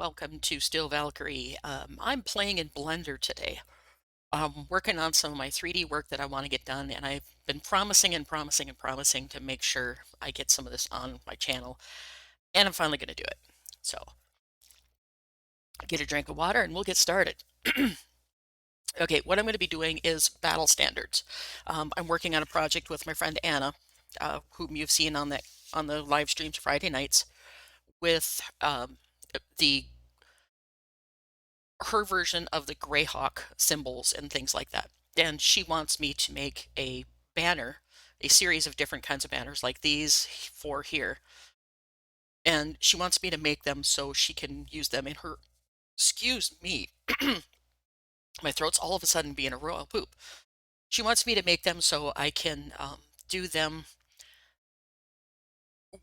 welcome to Still Valkyrie. I'm playing in Blender today. I'm working on some of my 3D work that I want to get done, and I've been promising and promising and promising to make sure I get some of this on my channel, and I'm finally going to do it. So, get a drink of water and we'll get started. Okay, what I'm going to be doing is battle standards. I'm working on a project with my friend Anna, whom you've seen on the live streams Friday nights, with the her version of the Greyhawk symbols and things like that. And she wants me to make a banner, a series of different kinds of banners like these four here. And she wants me to make them so she can use them in her, excuse me, my throat's all of a sudden being a royal poop. She wants me to make them so I can do them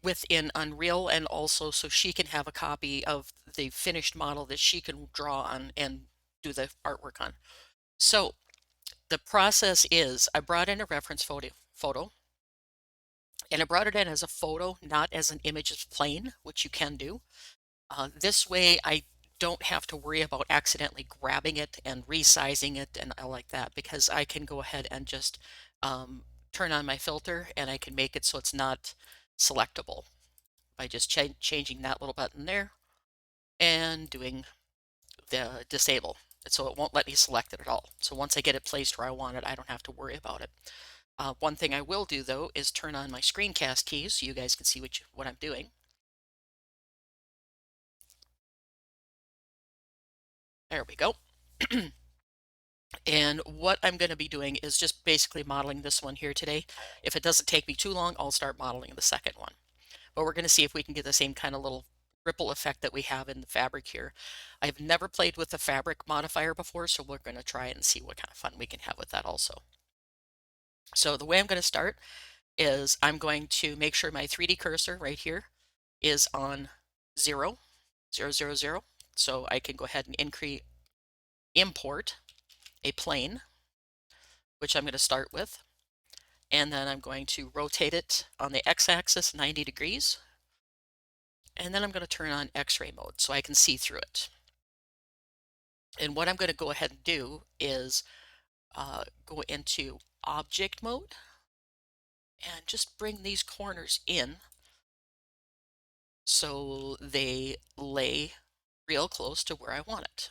within Unreal, and also so she can have a copy of the finished model that she can draw on and do the artwork on. So the process is I brought in a reference photo, and I brought it in as a photo, not as an image as plain, which you can do. This way I don't have to worry about accidentally grabbing it and resizing it and all like that, because I can go ahead and just turn on my filter and I can make it so it's not selectable by just changing that little button there and doing the disable. So it won't let me select it at all. So once I get it placed where I want it, I don't have to worry about it. One thing I will do though is turn on my screencast keys so you guys can see what I'm doing. There we go. And what I'm going to be doing is just basically modeling this one here today. If it doesn't take me too long, I'll start modeling the second one. But we're going to see if we can get the same kind of little ripple effect that we have in the fabric here. I've never played with the fabric modifier before, so we're going to try it and see what kind of fun we can have with that also. So the way I'm going to start is I'm going to make sure my 3D cursor right here is on 0, 0, 0, 0. So I can go ahead and import a plane, which I'm going to start with. And then I'm going to rotate it on the x-axis 90 degrees. And then I'm going to turn on X-ray mode so I can see through it. And what I'm going to go ahead and do is go into object mode and just bring these corners in so they lay real close to where I want it.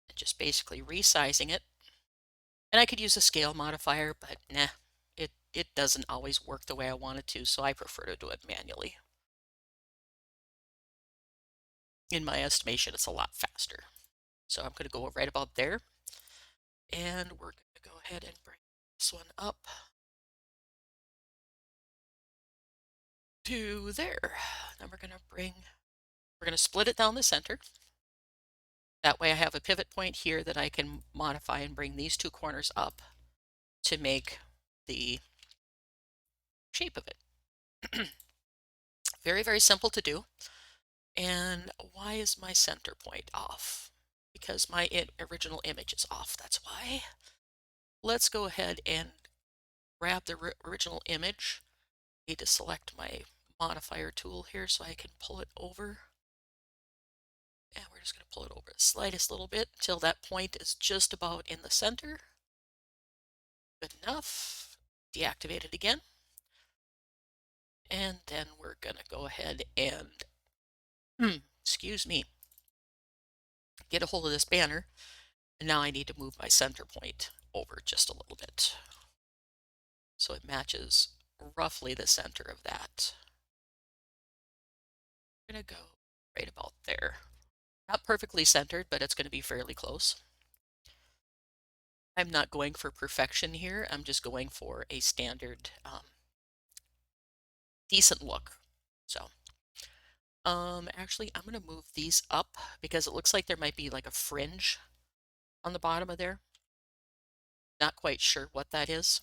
And just basically resizing it. And I could use a scale modifier, but nah, it doesn't always work the way I want it to, so I prefer to do it manually. In my estimation, it's a lot faster. So I'm going to go right about there. And we're going to go ahead and bring this one up to there. Then we're going to split it down the center. That way I have a pivot point here that I can modify and bring these two corners up to make the shape of it. Very, very simple to do. And why is my center point off? Because my original image is off, that's why. Let's go ahead and grab the original image. I need to select my modifier tool here so I can pull it over. And we're just going to pull it over the slightest little bit until that point is just about in the center. Good enough. Deactivate it again. And then we're going to go ahead and, excuse me, get a hold of this banner. And now I need to move my center point over just a little bit, so it matches roughly the center of that. I'm going to go right about there. Not perfectly centered, but it's going to be fairly close. I'm not going for perfection here. I'm just going for a standard, decent look. So, actually, I'm going to move these up because it looks like there might be like a fringe on the bottom of there. Not quite sure what that is.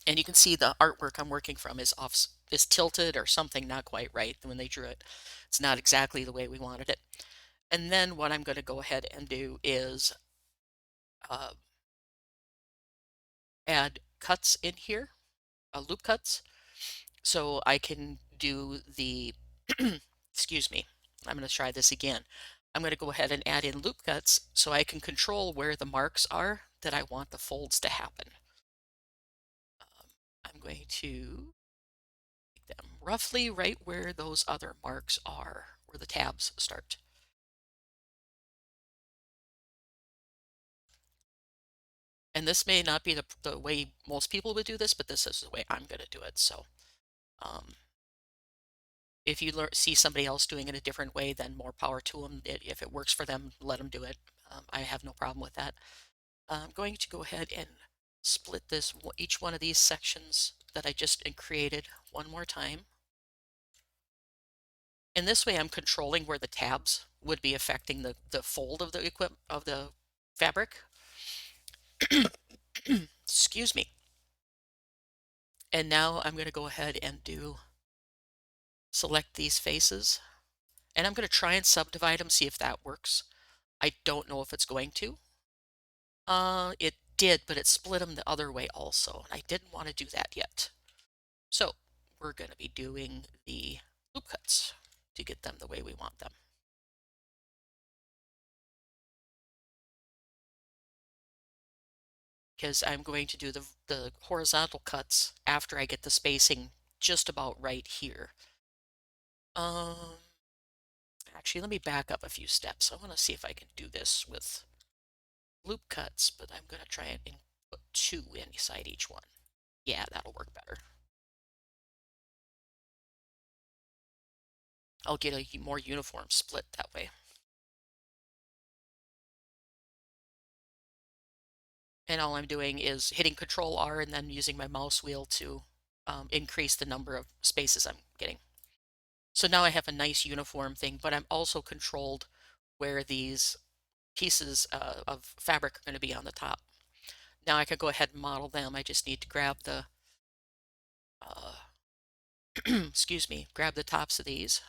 And you can see the artwork I'm working from is tilted or something not quite right when they drew it. It's not exactly the way we wanted it. And then what I'm going to go ahead and do is add cuts in here, loop cuts, so I can do the, excuse me, I'm going to try this again. I'm going to go ahead and add in loop cuts so I can control where the marks are that I want the folds to happen. I'm going to make them roughly right where those other marks are, where the tabs start. And this may not be the way most people would do this, but this is the way I'm going to do it. So um, if you see somebody else doing it a different way, then more power to them. If it works for them, let them do it. I have no problem with that. I'm going to go ahead and split this each one of these sections that I just created one more time. And this way I'm controlling where the tabs would be affecting the fold of the fabric. Excuse me. And now I'm going to go ahead and select these faces. And I'm going to try and subdivide them, see if that works. I don't know if it's going to. It did, but it split them the other way also. And I didn't want to do that yet. So we're going to be doing the loop cuts to get them the way we want them. Because I'm going to do the horizontal cuts after I get the spacing just about right here. Actually, let me back up a few steps. I want to see if I can do this with loop cuts, but I'm going to try and put 2 inside each one. Yeah, that'll work better. I'll get a more uniform split that way. And all I'm doing is hitting Control R and then using my mouse wheel to increase the number of spaces I'm getting. So now I have a nice uniform thing, but I'm also controlled where these pieces of fabric are going to be on the top. Now I could go ahead and model them. I just need to grab the, excuse me, grab the tops of these.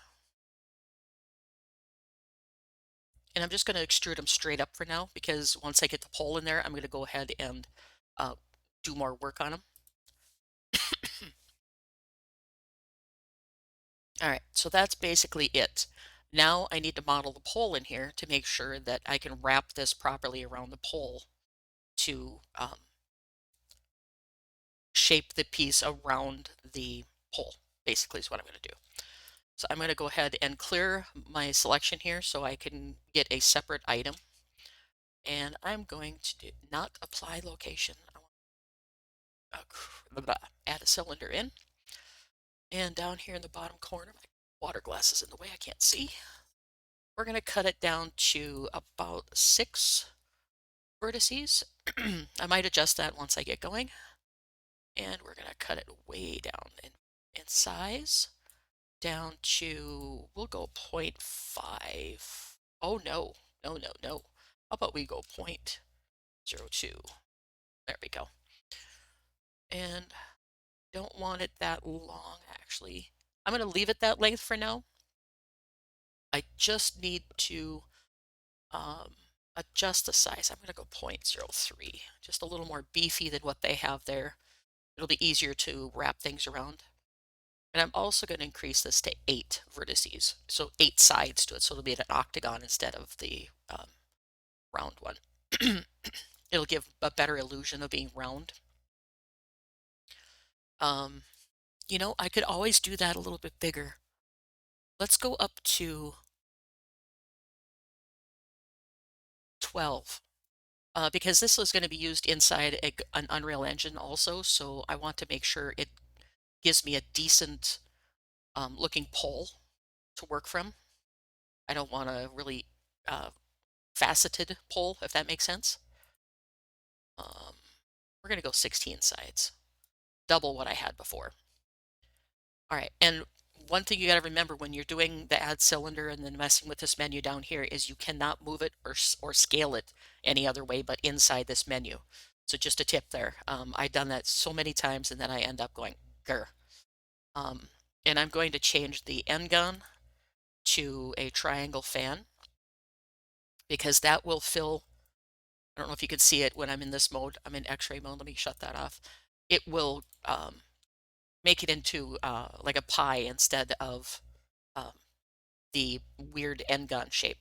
And I'm just going to extrude them straight up for now, because once I get the pole in there, I'm going to go ahead and do more work on them. All right, so that's basically it. Now I need to model the pole in here to make sure that I can wrap this properly around the pole to shape the piece around the pole, basically is what I'm going to do. So I'm going to go ahead and clear my selection here so I can get a separate item. And I'm going to not apply location. I want to add a cylinder in. And down here in the bottom corner, my water glass is in the way, I can't see. We're going to cut it down to about 6 vertices. I might adjust that once I get going. And we're going to cut it way down in size, down to, we'll go 0.5. Oh, no, no, no, no. How about we go 0.02? There we go. And don't want it that long, actually. I'm going to leave it that length for now. I just need to adjust the size. I'm going to go 0.03, just a little more beefy than what they have there. It'll be easier to wrap things around. And I'm also going to increase this to 8 vertices, so 8 sides to it, so it'll be an octagon instead of the round one. It'll give a better illusion of being round. You know, I could always do that a little bit bigger. Let's go up to 12. Because this is going to be used inside an Unreal Engine also, so I want to make sure it gives me a decent looking pole to work from. I don't want a really faceted pole, if that makes sense. We're going to go 16 sides, double what I had before. All right, and one thing you got to remember when you're doing the add cylinder and then messing with this menu down here is you cannot move it or scale it any other way but inside this menu. So just a tip there. I've done that so many times and then I end up going, grr. And I'm going to change the end gun to a triangle fan because that will fill, I don't know if you can see it when I'm in this mode. I'm in X-ray mode. Let me shut that off. It will make it into like a pie instead of the weird N-gun shape.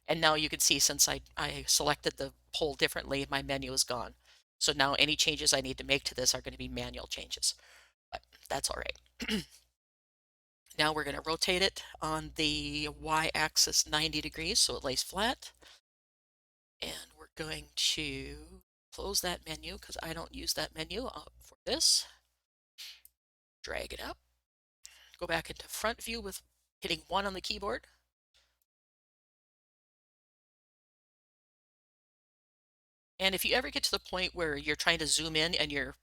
And now you can see since I selected the pole differently, my menu is gone. So now any changes I need to make to this are going to be manual changes, but that's all right. Now we're going to rotate it on the y-axis 90 degrees so it lays flat. And we're going to close that menu because I don't use that menu for this. Drag it up. Go back into front view with hitting 1 on the keyboard. And if you ever get to the point where you're trying to zoom in and your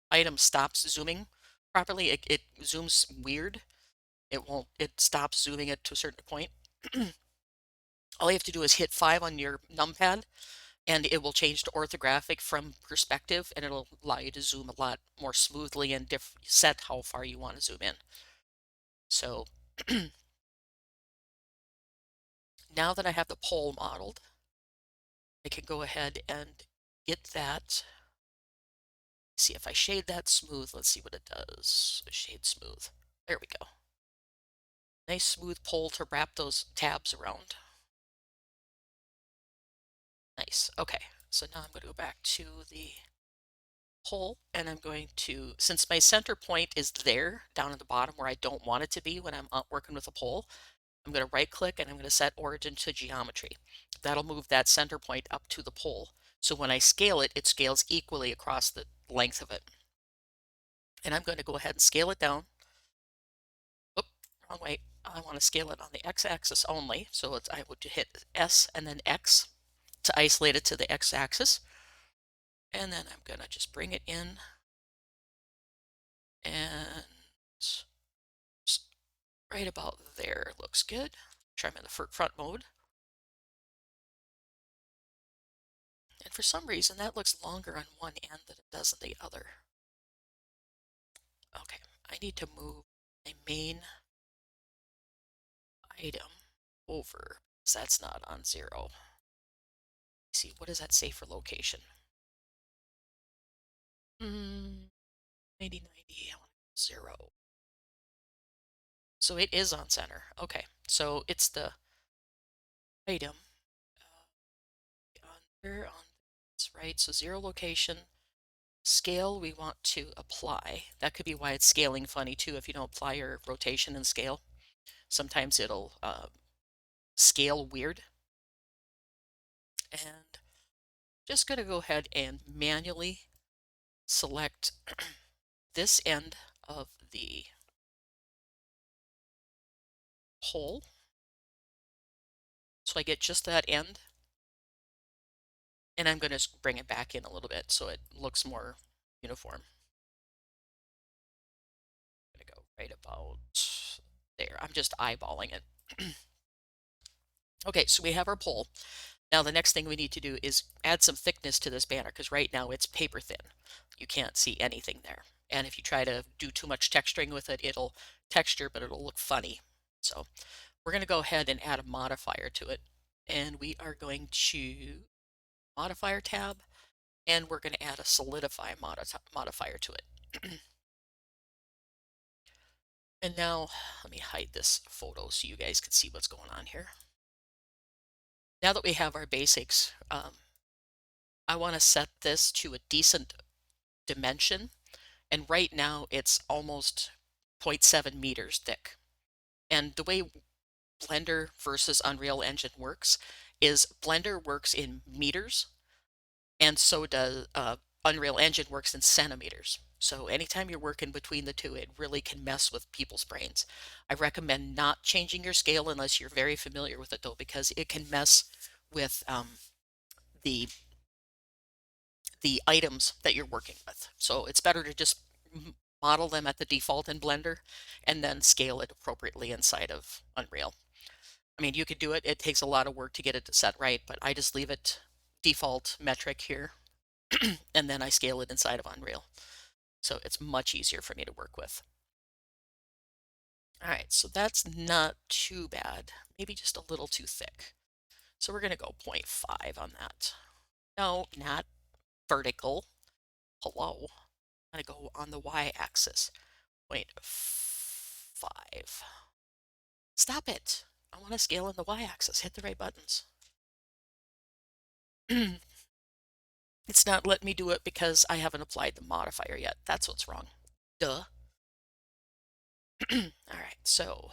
item stops zooming properly, it zooms weird. It stops zooming it to a certain point. All you have to do is hit 5 on your numpad and it will change to orthographic from perspective and it'll allow you to zoom a lot more smoothly and set how far you want to zoom in. So now that I have the pole modeled, I can go ahead and get that. See if I shade that smooth. Let's see what it does. Shade smooth. There we go. Nice smooth pole to wrap those tabs around. Nice. Okay. So now I'm going to go back to the pole and I'm going to, since my center point is there down at the bottom where I don't want it to be when I'm working with a pole, I'm going to right click and I'm going to set origin to geometry. That'll move that center point up to the pole. So when I scale it, it scales equally across the length of it. And I'm going to go ahead and scale it down. Oop, wrong way. I want to scale it on the x-axis only. So I would hit S and then X to isolate it to the x-axis. And then I'm going to just bring it in and right about there looks good. Try them in the front mode. And for some reason that looks longer on one end than it does on the other. Okay, I need to move my main item over because that's not on 0. See, what does that say for location? 90, 90, I want 0. So it is on center. Okay, so it's the item on this, right? So 0 location, scale we want to apply. That could be why it's scaling funny too if you don't apply your rotation and scale. Sometimes it'll scale weird. And just going to go ahead and manually select this end of the hole. So I get just that end. And I'm going to bring it back in a little bit so it looks more uniform. I'm going to go right about there. I'm just eyeballing it. Okay, so we have our pole. Now the next thing we need to do is add some thickness to this banner because right now it's paper thin. You can't see anything there. And if you try to do too much texturing with it, it'll texture, but it'll look funny. So we're going to go ahead and add a modifier to it. And we are going to modifier tab, and we're going to add a solidify modifier to it. And now let me hide this photo so you guys can see what's going on here. Now that we have our basics, I want to set this to a decent dimension. And right now it's almost 0.7 meters thick. And the way Blender versus Unreal Engine works is Blender works in meters, and so does Unreal Engine works in centimeters. So anytime you're working between the two, it really can mess with people's brains. I recommend not changing your scale unless you're very familiar with it, though, because it can mess with the items that you're working with. So it's better to just model them at the default in Blender and then scale it appropriately inside of Unreal. I mean, you could do it. It takes a lot of work to get it set right, but I just leave it default metric here and then I scale it inside of Unreal. So it's much easier for me to work with. All right, so that's not too bad. Maybe just a little too thick. So we're going to go 0.5 on that. No, not vertical. Hello. I'm going to go on the y-axis. 0.5. Stop it. I want to scale in the y-axis. Hit the right buttons. It's not letting me do it because I haven't applied the modifier yet. That's what's wrong. Duh. All right, so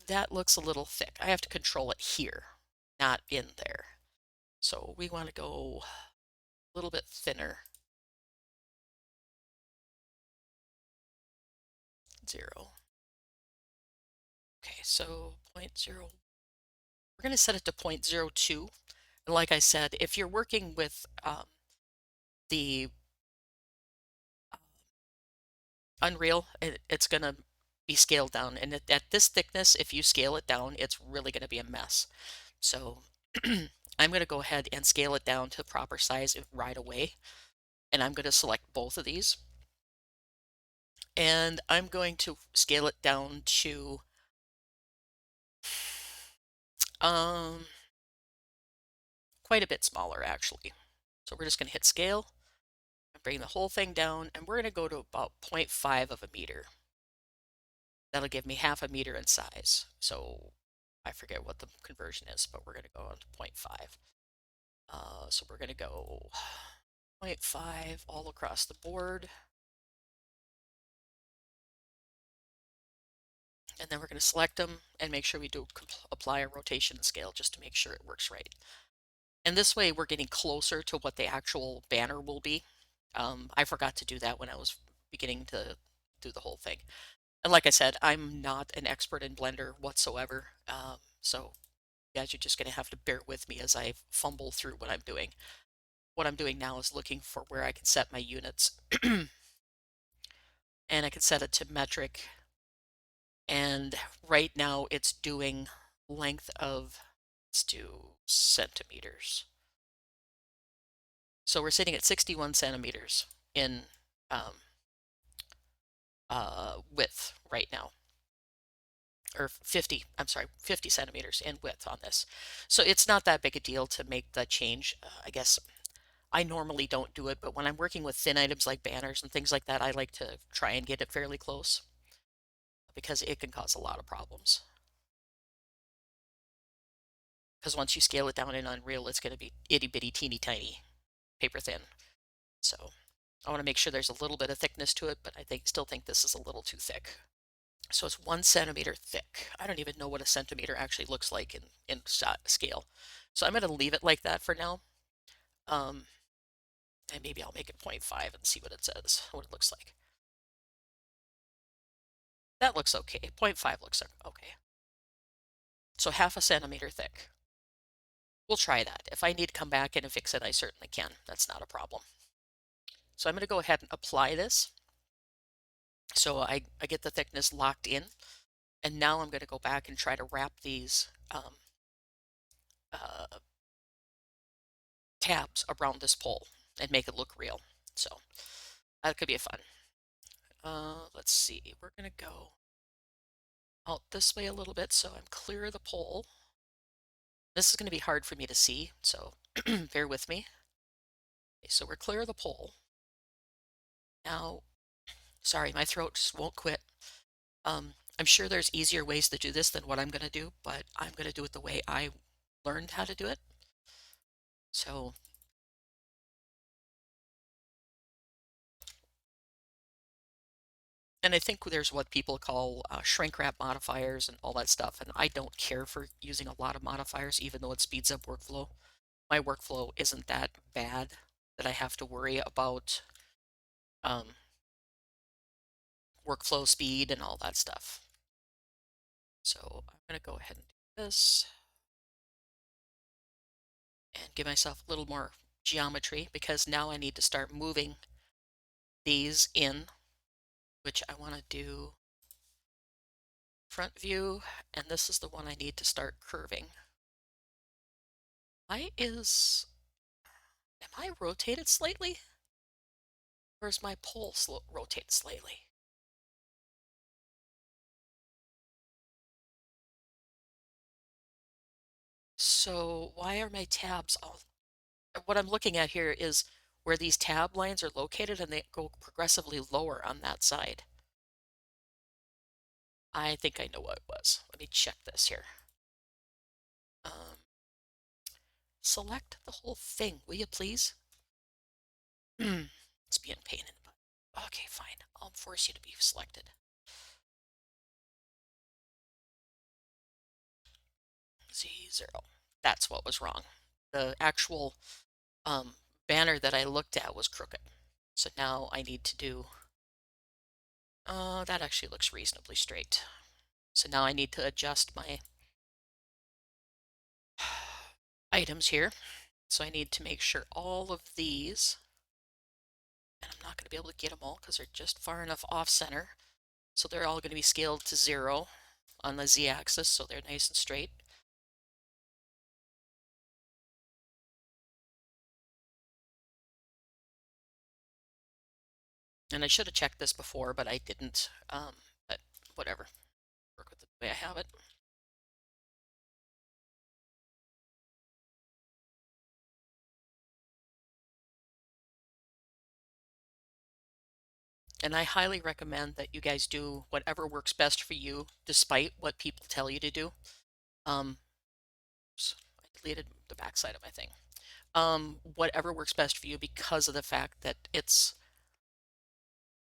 that looks a little thick. I have to control it here, not in there. So we want to go a little bit thinner. 0. Okay, so 0.0. We're going to set it to 0.02. And like I said, if you're working with the Unreal, it's going to be scaled down. And at this thickness, if you scale it down, it's really going to be a mess. So I'm going to go ahead and scale it down to the proper size right away. And I'm going to select both of these. And I'm going to scale it down to quite a bit smaller, actually. So we're just going to hit scale and bring the whole thing down. And we're going to go to about 0.5 of a meter. That'll give me half a meter in size. So I forget what the conversion is, but we're going to go on to 0.5. So we're going to go 0.5 all across the board. And then we're going to select them and make sure we do apply a rotation scale just to make sure it works right. And this way we're getting closer to what the actual banner will be. I forgot to do that when I was beginning to do the whole thing. And like I said, I'm not an expert in Blender whatsoever. So you guys are just going to have to bear with me as I fumble through what I'm doing. What I'm doing now is looking for where I can set my units. And I can set it to metric. And right now it's doing length of, let's do centimeters. So we're sitting at 61 centimeters in width right now. Or 50, I'm sorry, 50 centimeters in width on this. So it's not that big a deal to make the change. I guess I normally don't do it, but when I'm working with thin items like banners and things like that, I like to try and get it fairly close because it can cause a lot of problems. Because once you scale it down in Unreal, it's going to be itty bitty teeny tiny, paper thin. So I want to make sure there's a little bit of thickness to it, but I still think this is a little too thick. So it's 1 centimeter thick. I don't even know what a centimeter actually looks like in scale. So I'm going to leave it like that for now. And maybe I'll make it 0.5 and see what it says, what it looks like. That looks okay. 0.5 looks okay. So half a centimeter thick. We'll try that. If I need to come back in and fix it, I certainly can. That's not a problem. So I'm going to go ahead and apply this. So I get the thickness locked in. And now I'm going to go back and try to wrap these tabs around this pole and make it look real. So that could be fun. Let's see. We're going to go out this way a little bit so I'm clear of the pole. This is going to be hard for me to see, so bear with me. Okay, so we're clear of the pole. Now, sorry, my throat just won't quit. I'm sure there's easier ways to do this than what I'm going to do, but I'm going to do it the way I learned how to do it. So, and I think there's what people call shrink wrap modifiers and all that stuff, and I don't care for using a lot of modifiers, even though it speeds up workflow. My workflow isn't that bad that I have to worry about workflow speed and all that stuff. So I'm going to go ahead and do this and give myself a little more geometry because now I need to start moving these in, which I want to do front view, and this is the one I need to start curving. Am I rotated slightly? Or is my pole rotated slightly? So why are my tabs all... What I'm looking at here is where these tab lines are located and they go progressively lower on that side. I think I know what it was. Let me check this here. Um, Select the whole thing, will you please? It's being a pain in the butt. Okay, fine. I'll force you to be selected. Z0. That's what was wrong. The actual um, banner that I looked at was crooked. So now I need to do, that actually looks reasonably straight. So now I need to adjust my items here. So I need to make sure all of these, and I'm not going to be able to get them all because they're just far enough off center. So they're all going to be scaled to 0 on the z-axis, so they're nice and straight. And I should have checked this before, but I didn't. But whatever, work with the way I have it. And I highly recommend that you guys do whatever works best for you, despite what people tell you to do. Oops, I deleted the backside of my thing. Whatever works best for you, because of the fact that it's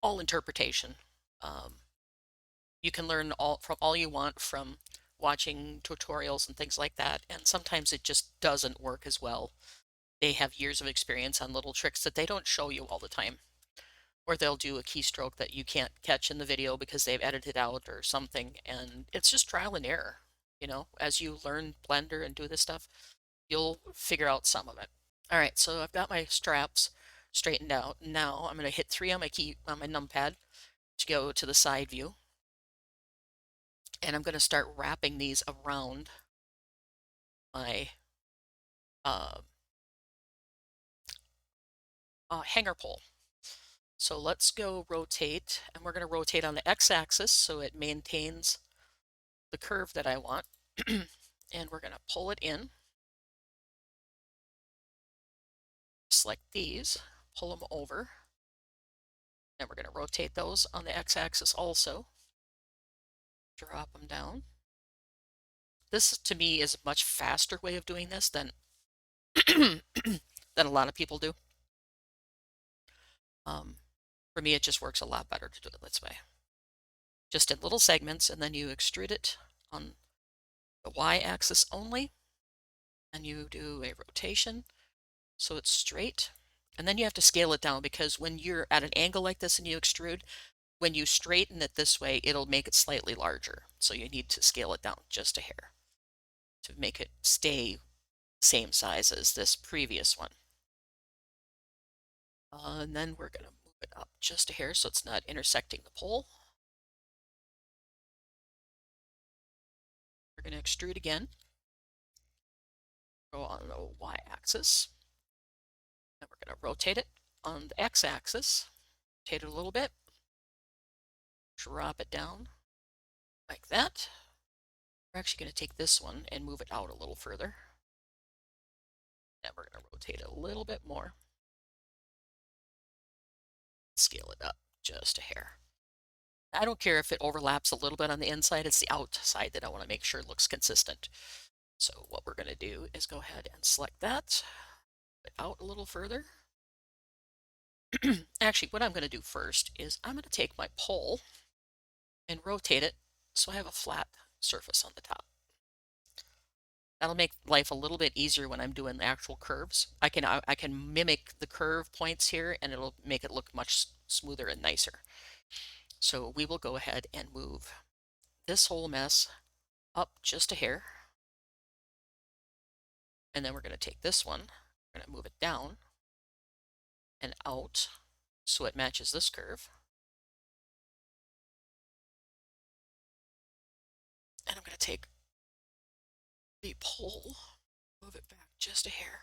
all interpretation. You can learn all you want from watching tutorials and things like that, and sometimes it just doesn't work as well. They have years of experience on little tricks that they don't show you all the time. Or they'll do a keystroke that you can't catch in the video because they've edited out or something, and it's just trial and error. As you learn Blender and do this stuff, you'll figure out some of it. All right, so I've got my straps straightened out. Now I'm going to hit 3 on my numpad to go to the side view, and I'm going to start wrapping these around my uh, hanger pole. So let's go rotate, and we're going to rotate on the x-axis so it maintains the curve that I want. And we're going to pull it in, select these, pull them over, and we're going to rotate those on the x-axis also, drop them down. This to me is a much faster way of doing this than than a lot of people do. For me, it just works a lot better to do it this way. Just in little segments, and then you extrude it on the y-axis only, and you do a rotation so it's straight. And then you have to scale it down, because when you're at an angle like this and you extrude, when you straighten it this way, it'll make it slightly larger. So you need to scale it down just a hair to make it stay same size as this previous one. And then we're going to move it up just a hair so it's not intersecting the pole. We're going to extrude again. Go on the y-axis. And we're going to rotate it on the x-axis. Rotate it a little bit. Drop it down like that. We're actually going to take this one and move it out a little further. And we're going to rotate it a little bit more. Scale it up just a hair. I don't care if it overlaps a little bit on the inside, it's the outside that I want to make sure it looks consistent. So what we're going to do is go ahead and select that, put it out a little further. Actually, what I'm going to do first is I'm going to take my pole and rotate it so I have a flat surface on the top. That'll make life a little bit easier when I'm doing the actual curves. I can mimic the curve points here, and it'll make it look much smoother and nicer. So we will go ahead and move this whole mess up just a hair. And then we're going to take this one, we're going to move it down and out so it matches this curve. And I'm going to take the pole, move it back just a hair.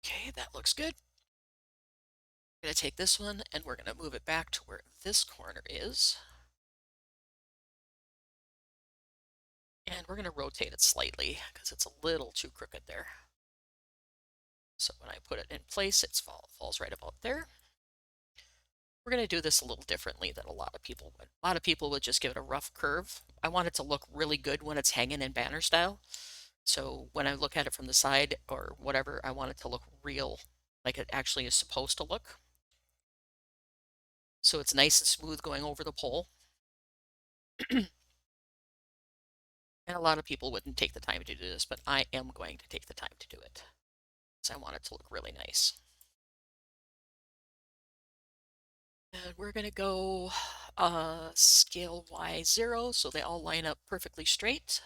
Okay, that looks good. I'm going to take this one and we're going to move it back to where this corner is. And we're going to rotate it slightly because it's a little too crooked there. So when I put it in place, it falls right about there. We're going to do this a little differently than a lot of people would. A lot of people would just give it a rough curve. I want it to look really good when it's hanging in banner style. So when I look at it from the side or whatever, I want it to look real, like it actually is supposed to look. So it's nice and smooth going over the pole. And a lot of people wouldn't take the time to do this, but I am going to take the time to do it. So I want it to look really nice. And we're going to go scale Y0 so they all line up perfectly straight.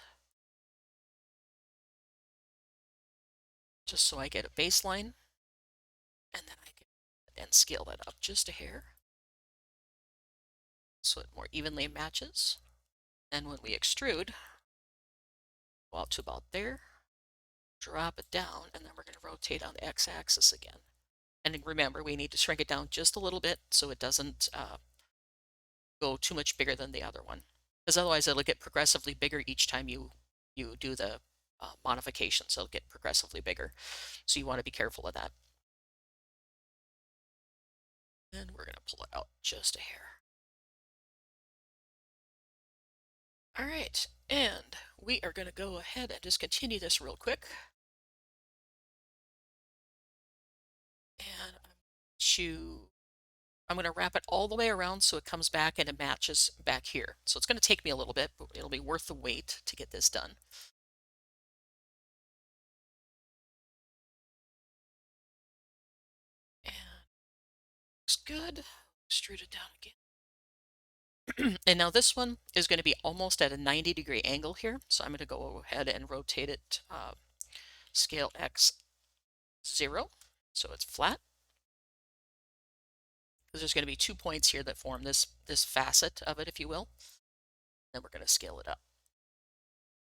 Just so I get a baseline. And then I can then scale that up just a hair so it more evenly matches. And when we extrude, go out to about there, drop it down, and then we're going to rotate on the x-axis again. And remember, we need to shrink it down just a little bit so it doesn't go too much bigger than the other one. Because otherwise it'll get progressively bigger each time you do the modifications. It'll get progressively bigger. So you want to be careful of that. And we're going to pull it out just a hair. All right, and we are going to go ahead and just continue this real quick. And I'm going to wrap it all the way around so it comes back and it matches back here. So it's going to take me a little bit, but it'll be worth the wait to get this done. And looks good. Extrude it down again. And now this one is going to be almost at a 90-degree angle here. So I'm going to go ahead and rotate it scale X 0 so it's flat. Because there's going to be 2 points here that form this facet of it, if you will. Then we're going to scale it up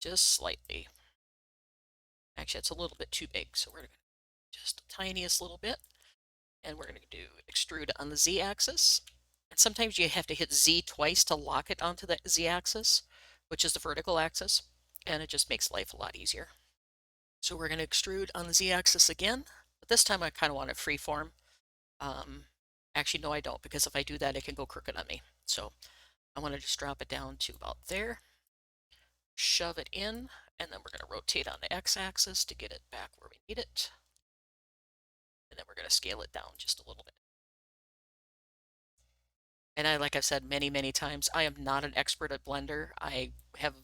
just slightly. Actually, it's a little bit too big, so we're going to just the tiniest little bit. And we're going to do extrude on the z-axis. And sometimes you have to hit Z twice to lock it onto the z-axis, which is the vertical axis, and it just makes life a lot easier. So we're going to extrude on the z-axis again, but this time I kind of want it freeform. Actually, no, I don't, because if I do that, it can go crooked on me. So I want to just drop it down to about there, shove it in, and then we're going to rotate on the x-axis to get it back where we need it. And then we're going to scale it down just a little bit. And like I've said many, many times, I am not an expert at Blender. I have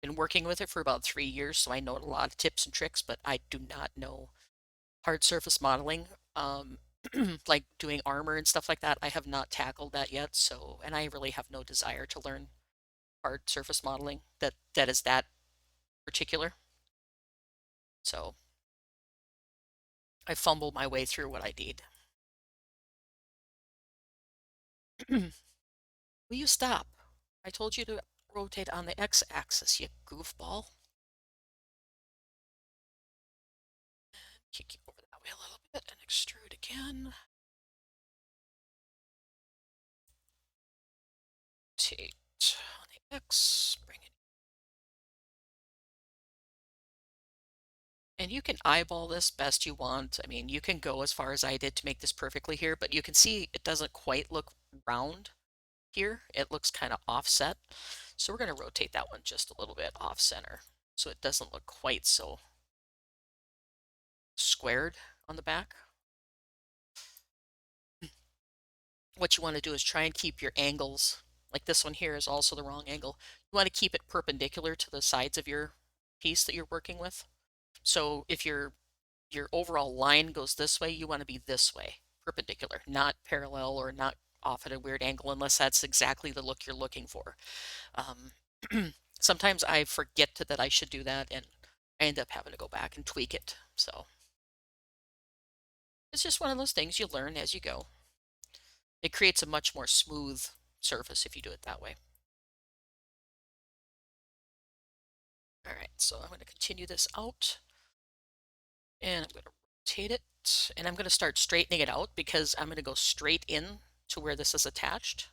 been working with it for about 3 years, so I know a lot of tips and tricks, but I do not know hard surface modeling. Like doing armor and stuff like that, I have not tackled that yet. So, and I really have no desire to learn hard surface modeling that is that particular. So I fumbled my way through what I need. Will you stop? I told you to rotate on the x-axis, you goofball. Kick you over that way a little bit and extrude again. Rotate on the x, bring it. And you can eyeball this best you want. I mean, you can go as far as I did to make this perfectly here, but you can see it doesn't quite look round here. It looks kind of offset. So we're going to rotate that one just a little bit off center so it doesn't look quite so squared on the back. What you want to do is try and keep your angles, like this one here is also the wrong angle. You want to keep it perpendicular to the sides of your piece that you're working with. So if your overall line goes this way, you want to be this way, perpendicular, not parallel or not off at a weird angle unless that's exactly the look you're looking for. Sometimes I forget that I should do that and I end up having to go back and tweak it. So it's just one of those things you learn as you go. It creates a much more smooth surface if you do it that way. All right, so I'm going to continue this out and I'm going to rotate it and I'm going to start straightening it out because I'm going to go straight in to where this is attached.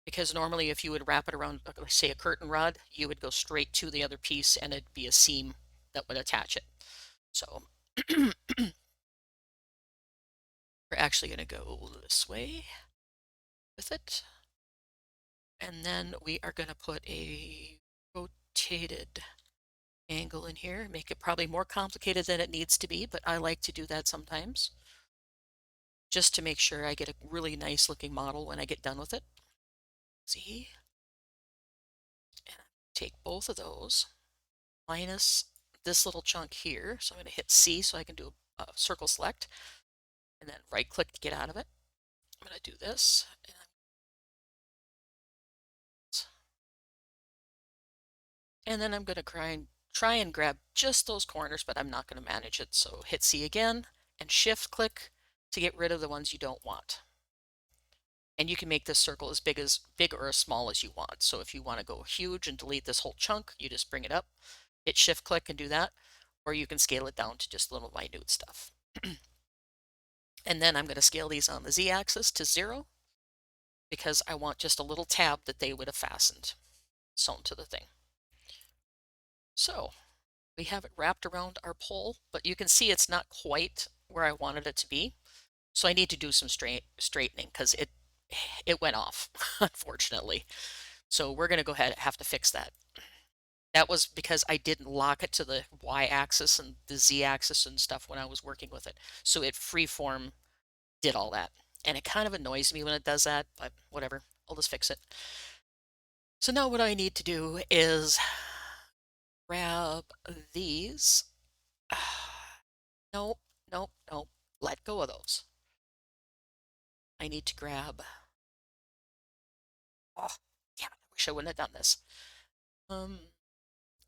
Because normally if you would wrap it around, say, a curtain rod, you would go straight to the other piece and it'd be a seam that would attach it. So We're actually going to go this way with it. And then we are going to put a rotated angle in here, make it probably more complicated than it needs to be, but I like to do that sometimes just to make sure I get a really nice looking model when I get done with it. See? And take both of those minus this little chunk here. So I'm going to hit C so I can do a circle select and then right click to get out of it. I'm going to do this and then I'm going to try and grab just those corners, but I'm not going to manage it. So hit C again and shift click to get rid of the ones you don't want. And you can make this circle as big or as small as you want. So if you want to go huge and delete this whole chunk, you just bring it up, hit shift click and do that, or you can scale it down to just little minute stuff. And then I'm going to scale these on the z-axis to 0 because I want just a little tab that they would have fastened, sewn to the thing. So we have it wrapped around our pole, but you can see it's not quite where I wanted it to be. So I need to do some straightening because it went off, unfortunately. So we're going to go ahead and have to fix that. That was because I didn't lock it to the y-axis and the z-axis and stuff when I was working with it. So it freeform did all that. And it kind of annoys me when it does that, but whatever, I'll just fix it. So now what I need to do is grab these. Nope, nope, nope. Let go of those. I need to grab. Oh, damn it, I wish I wouldn't have done this.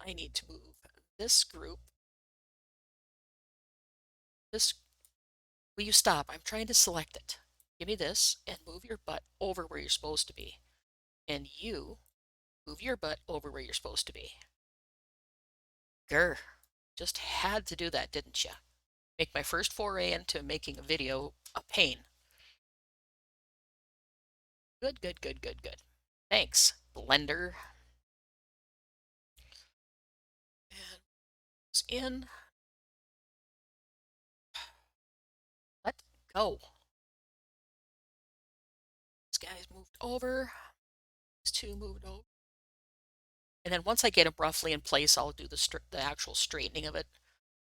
I need to move this group. This. Will you stop? I'm trying to select it. Give me this and move your butt over where you're supposed to be. And you move your butt over where you're supposed to be. Grr. Just had to do that, didn't you? Make my first foray into making a video a pain. Good, good, good, good, good. Thanks, Blender. And it's in. Let go. This guy's moved over. These two moved over. And then once I get them roughly in place, I'll do the actual straightening of it.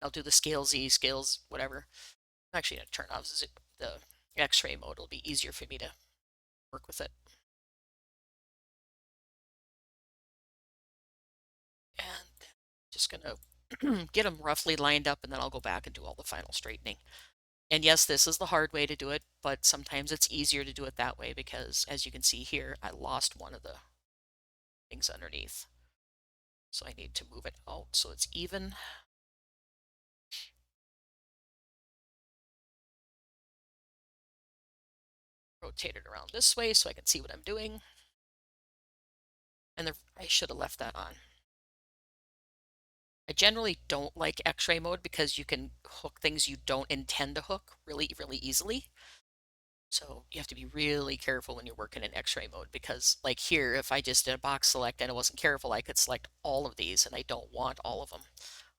I'll do the scale Z, scales, whatever. I'm actually going to turn off the X-ray mode. It'll be easier for me to work with it. And just going to get them roughly lined up, and then I'll go back and do all the final straightening. And yes, this is the hard way to do it, but sometimes it's easier to do it that way because, as you can see here, I lost one of the things underneath. So I need to move it out so it's even. Rotate it around this way so I can see what I'm doing. And I should have left that on. I generally don't like X-ray mode because you can hook things you don't intend to hook really, really easily. So you have to be really careful when you're working in X-ray mode because like here, if I just did a box select and I wasn't careful, I could select all of these and I don't want all of them.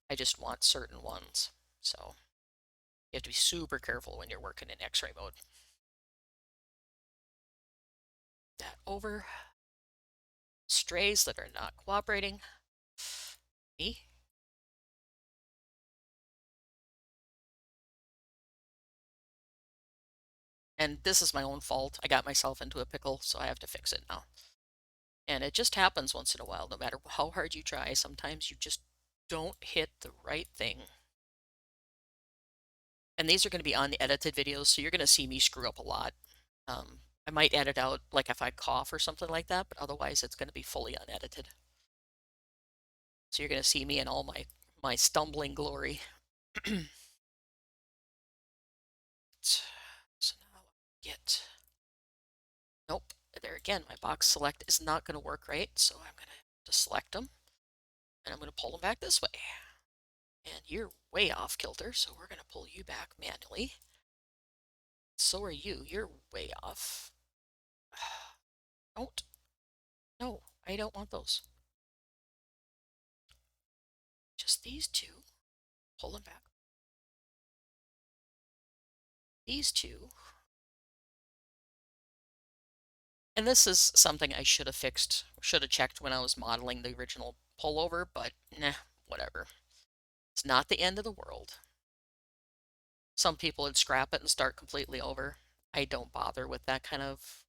I just want certain ones. So you have to be super careful when you're working in X-ray mode. That over. Strays that are not cooperating. Me. And this is my own fault. I got myself into a pickle, so I have to fix it now. And it just happens once in a while, no matter how hard you try. Sometimes you just don't hit the right thing. And these are going to be on the edited videos, so you're going to see me screw up a lot. I might edit out, like if I cough or something like that, but otherwise it's going to be fully unedited. So you're going to see me in all my stumbling glory. So now get. Nope. There again, my box select is not going to work right, so I'm going to select them, and I'm going to pull them back this way. And you're way off kilter, so we're going to pull you back manually. So are you. You're way off. Don't. No, I don't want those. Just these two. Pull them back. These two. And this is something I should have fixed, should have checked when I was modeling the original pullover, but nah, whatever. It's not the end of the world. Some people would scrap it and start completely over. I don't bother with that kind of,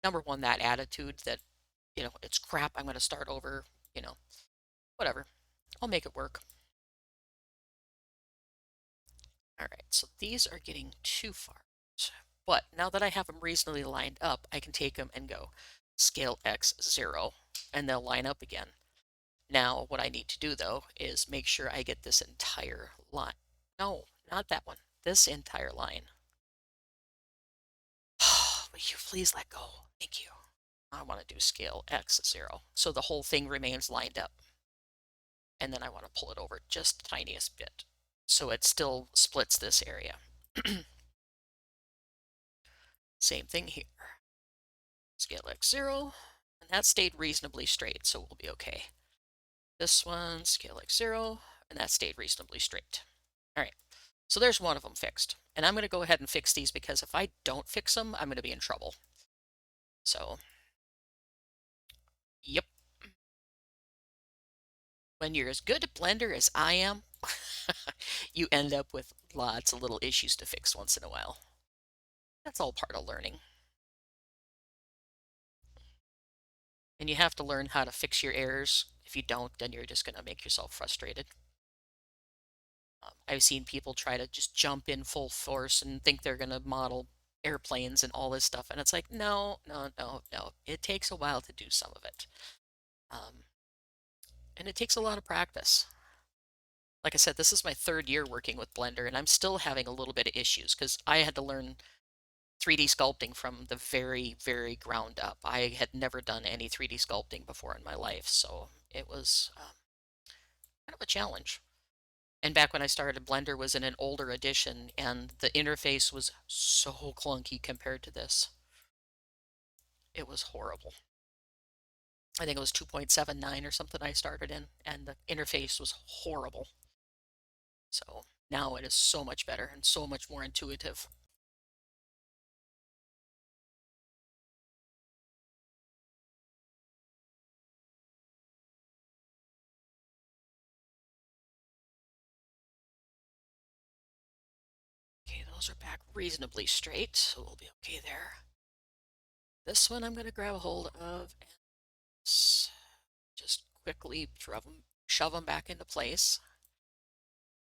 number one, that attitude that, it's crap, I'm going to start over, you know, whatever. I'll make it work. All right, so these are getting too far. But now that I have them reasonably lined up, I can take them and go scale X 0, and they'll line up again. Now, what I need to do though is make sure I get this entire line. No, not that one. This entire line. Will you please let go? Thank you. I want to do scale X 0. So the whole thing remains lined up. And then I want to pull it over just the tiniest bit. So it still splits this area. Same thing here. Scale X 0. And that stayed reasonably straight, so we'll be okay. This one, scale X 0. And that stayed reasonably straight. All right. So there's one of them fixed. And I'm going to go ahead and fix these because if I don't fix them, I'm going to be in trouble. So, yep. When you're as good at Blender as I am, you end up with lots of little issues to fix once in a while. That's all part of learning. And you have to learn how to fix your errors. If you don't, then you're just going to make yourself frustrated. I've seen people try to just jump in full force and think they're going to model airplanes and all this stuff. And it's like, no, no, no, no. It takes a while to do some of it. And it takes a lot of practice. Like I said, this is my third year working with Blender, and I'm still having a little bit of issues because I had to learn 3D sculpting from the very, very ground up. I had never done any 3D sculpting before in my life, so it was kind of a challenge. And back when I started, Blender was in an older edition, and the interface was so clunky compared to this. It was horrible. I think it was 2.79 or something I started in, and the interface was horrible. So now it is so much better and so much more intuitive. Okay, those are back reasonably straight, so we'll be okay there. This one I'm going to grab a hold of and just quickly shove them back into place.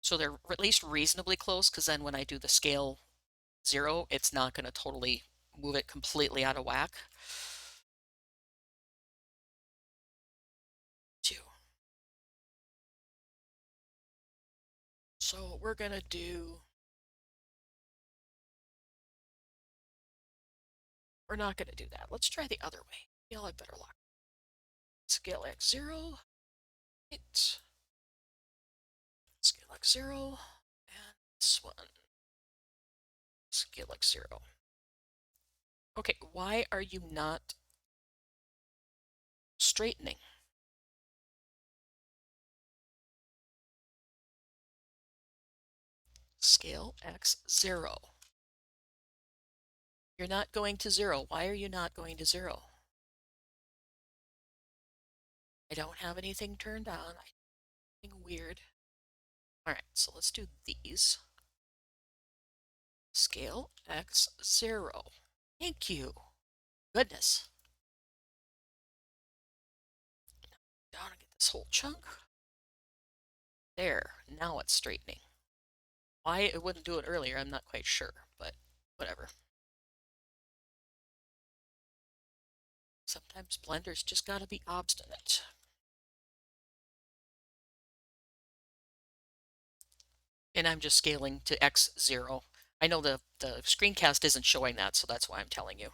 So they're at least reasonably close, because then when I do the scale 0, it's not going to totally move it completely out of whack. 2. So we're going to do, we're not going to do that. Let's try the other way. You'll have better luck. Scale X 0, 8. Scale X 0, and this one. Scale X 0. Okay, why are you not straightening? Scale X 0. You're not going to 0. Why are you not going to 0? I don't have anything turned on. Anything weird. All right, so let's do these. Scale X 0. Thank you. Goodness. Down and get this whole chunk. There, now it's straightening. Why it wouldn't do it earlier, I'm not quite sure, but whatever. Sometimes Blender's just gotta be obstinate. And I'm just scaling to X 0. I know the screencast isn't showing that, so that's why I'm telling you.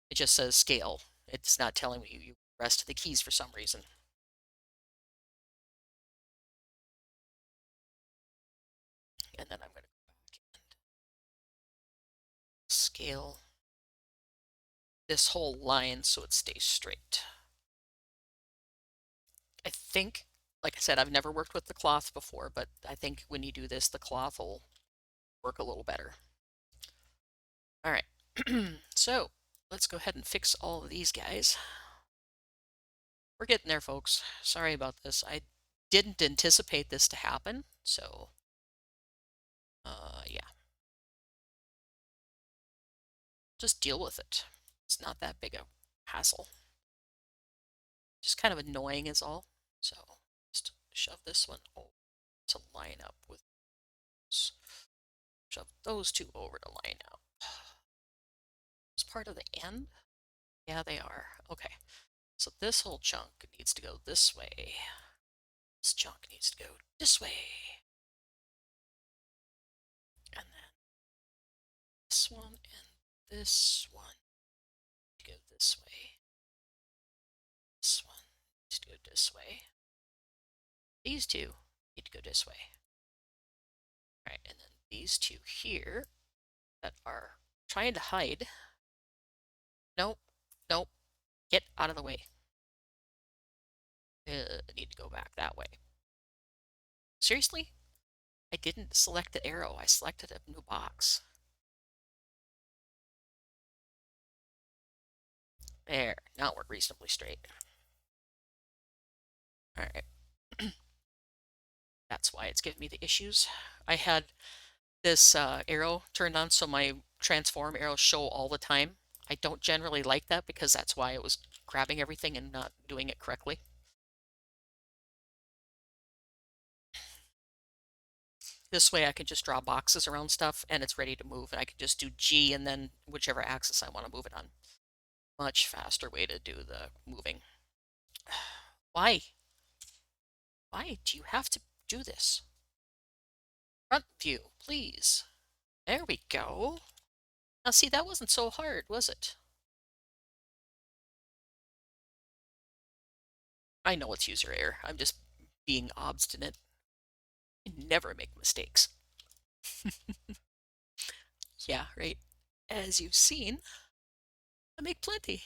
It just says scale. It's not telling me you rest the keys for some reason. And then I'm going to go back and scale this whole line so it stays straight. I think, like I said, I've never worked with the cloth before, but I think when you do this, the cloth will work a little better. All right, so Let's go ahead and fix all of these guys. We're getting there, folks. Sorry about this. I didn't anticipate this to happen, so yeah, just deal with it. It's not that big a hassle. Just kind of annoying is all. So just shove this one over to line up with those. Shove those two over to line up. Is part of the end? Yeah, they are. Okay. So this whole chunk needs to go this way. This chunk needs to go this way. And then this one and this one to go this way. This one needs to go this way. These two need to go this way. All right, and then these two here that are trying to hide. Nope, nope, get out of the way. Need to go back that way. Seriously? I didn't select the arrow. I selected a new box. There, now we're reasonably straight. All right. That's why it's giving me the issues. I had this arrow turned on so my transform arrows show all the time. I don't generally like that because that's why it was grabbing everything and not doing it correctly. This way I can just draw boxes around stuff and it's ready to move, and I can just do G and then whichever axis I want to move it on. Much faster way to do the moving. Why? Why do you have to do this? Front view, please. There we go. Now see, that wasn't so hard, was it? I know it's user error. I'm just being obstinate. I never make mistakes. Yeah, right. As you've seen, I make plenty,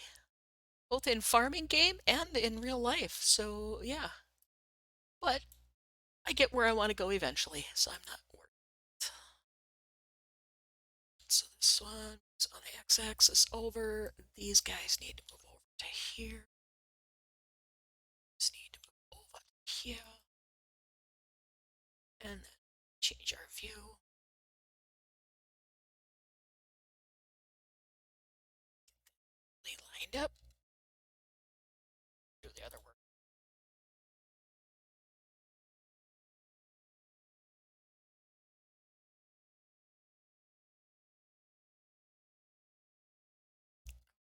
both in farming game and in real life. So yeah, but I get where I want to go eventually, so I'm not worried. So this one is on the x-axis over. These guys need to move over to here. These need to move over to here. And then change our view. They lined up. Do the other work.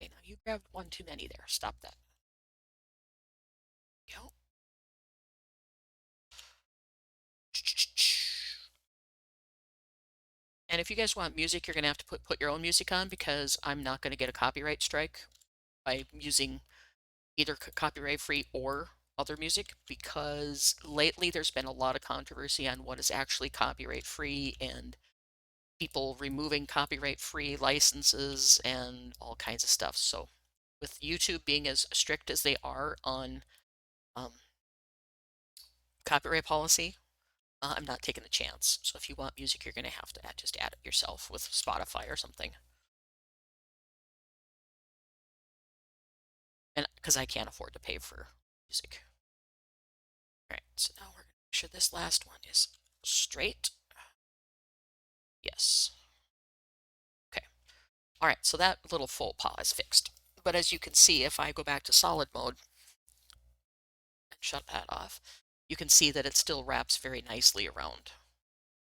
Okay, now you grabbed one too many there. Stop that. Go. And if you guys want music, you're going to have to put your own music on because I'm not going to get a copyright strike by using either copyright free or other music, because lately there's been a lot of controversy on what is actually copyright free and people removing copyright free licenses and all kinds of stuff. So with YouTube being as strict as they are on um, copyright policy, I'm not taking a chance. So if you want music, you're going to have to just add it yourself with Spotify or something. And because I can't afford to pay for music. All right, so now we're going to make sure this last one is straight. Yes. Okay. All right, so that little faux pas is fixed. But as you can see, if I go back to solid mode and shut that off, you can see that it still wraps very nicely around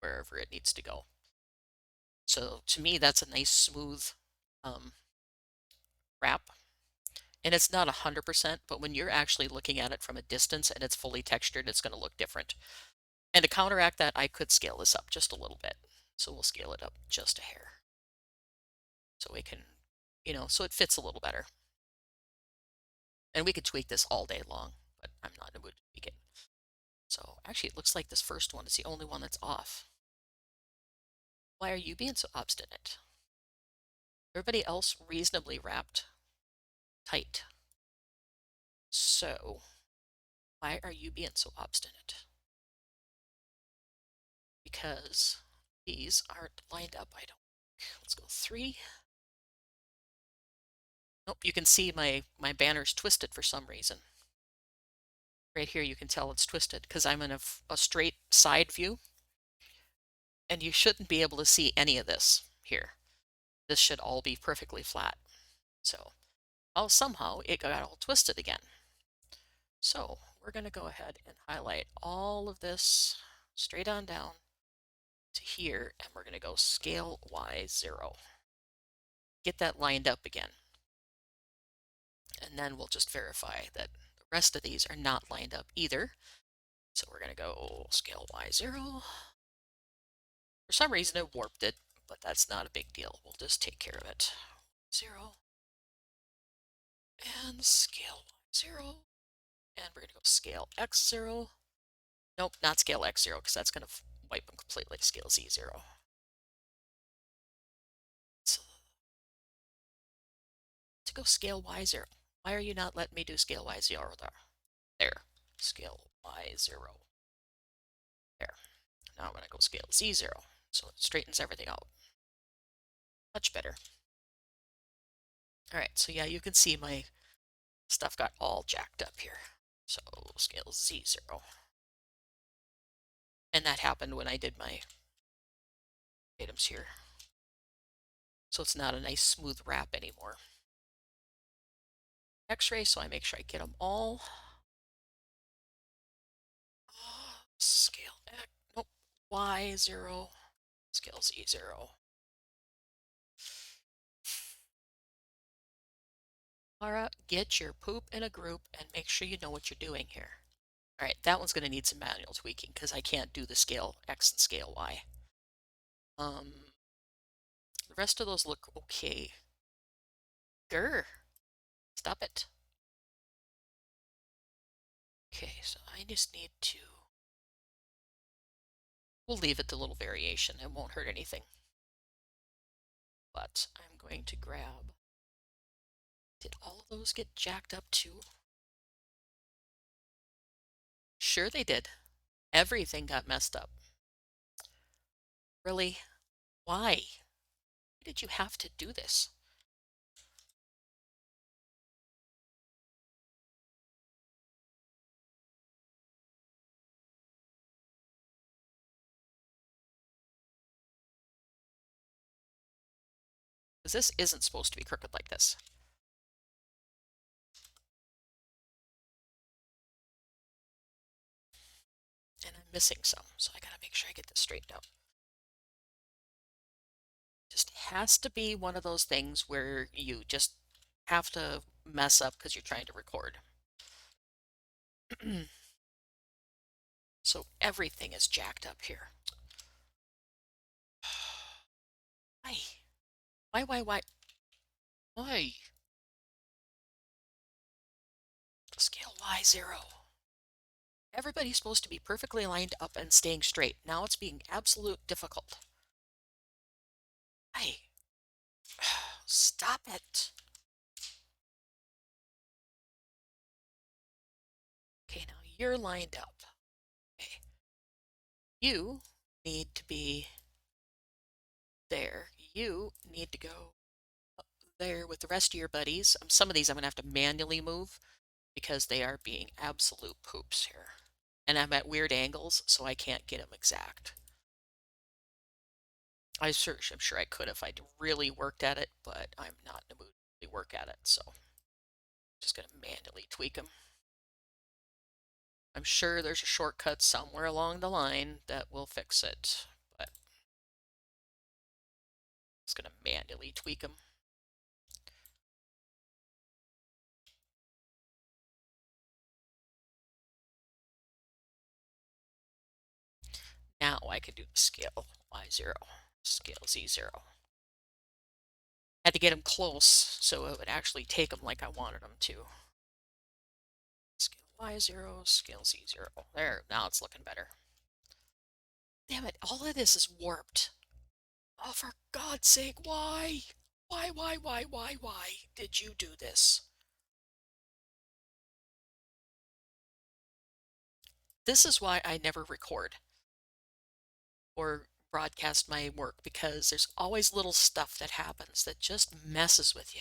wherever it needs to go. So to me, that's a nice smooth um, wrap. And it's not 100%, but when you're actually looking at it from a distance and it's fully textured, it's going to look different. And to counteract that, I could scale this up just a little bit. So we'll scale it up just a hair. So we can, so it fits a little better. And we could tweak this all day long, but I'm not in a mood to tweak it. So actually, it looks like this first one is the only one that's off. Why are you being so obstinate? Everybody else reasonably wrapped tight. So why are you being so obstinate? Because these aren't lined up, I don't think. Let's go 3. Nope, you can see my banner's twisted for some reason. Right here, you can tell it's twisted because I'm in a straight side view, and you shouldn't be able to see any of this here. This should all be perfectly flat. So, oh, somehow it got all twisted again. So we're going to go ahead and highlight all of this straight on down to here, and we're going to go scale Y0. Get that lined up again. And then we'll just verify that the rest of these are not lined up either. So we're going to go scale Y0. For some reason it warped it, but that's not a big deal. We'll just take care of it. 0 and scale Y0. And we're going to go scale X0. Nope, not scale X0 because that's going to wipe them completely. Scale Z0. So to go scale Y0. Why are you not letting me do scale Y0 there? There. Scale Y0. There. Now I'm going to go scale Z0. So it straightens everything out. Much better. All right, so yeah, you can see my stuff got all jacked up here. So scale Z0. And that happened when I did my items here. So it's not a nice smooth wrap anymore. X-ray, so I make sure I get them all. Scale X, nope, Y0, scale Z0. Laura, get your poop in a group and make sure you know what you're doing here. All right, that one's going to need some manual tweaking because I can't do the scale X and scale Y. The rest of those look okay. Grr, stop it. Okay, so I just need to, we'll leave it the little variation. It won't hurt anything. But I'm going to grab, did all of those get jacked up too? Sure they did. Everything got messed up. Really? Why? Why did you have to do this? Because this isn't supposed to be crooked like this. And I'm missing some, so I gotta make sure I get this straightened out. Just has to be one of those things where you just have to mess up because you're trying to record. So everything is jacked up here. Why? Why? Why? Scale Y0. Everybody's supposed to be perfectly lined up and staying straight. Now it's being absolute difficult. Why? Stop it. Okay, now you're lined up. Okay. You need to be there. You need to go up there with the rest of your buddies. Some of these I'm going to have to manually move because they are being absolute poops here. And I'm at weird angles, so I can't get them exact. I'm sure I could if I'd really worked at it, but I'm not in the mood to work at it, so I'm just going to manually tweak them. I'm sure there's a shortcut somewhere along the line that will fix it, but I'm just going to manually tweak them. Now I can do the scale Y0, scale Z0. Had to get them close so it would actually take them like I wanted them to. Scale Y0, scale Z0. There, now it's looking better. Damn it, all of this is warped. Oh, for God's sake, why? Why did you do this? This is why I never record or broadcast my work, because there's always little stuff that happens that just messes with you.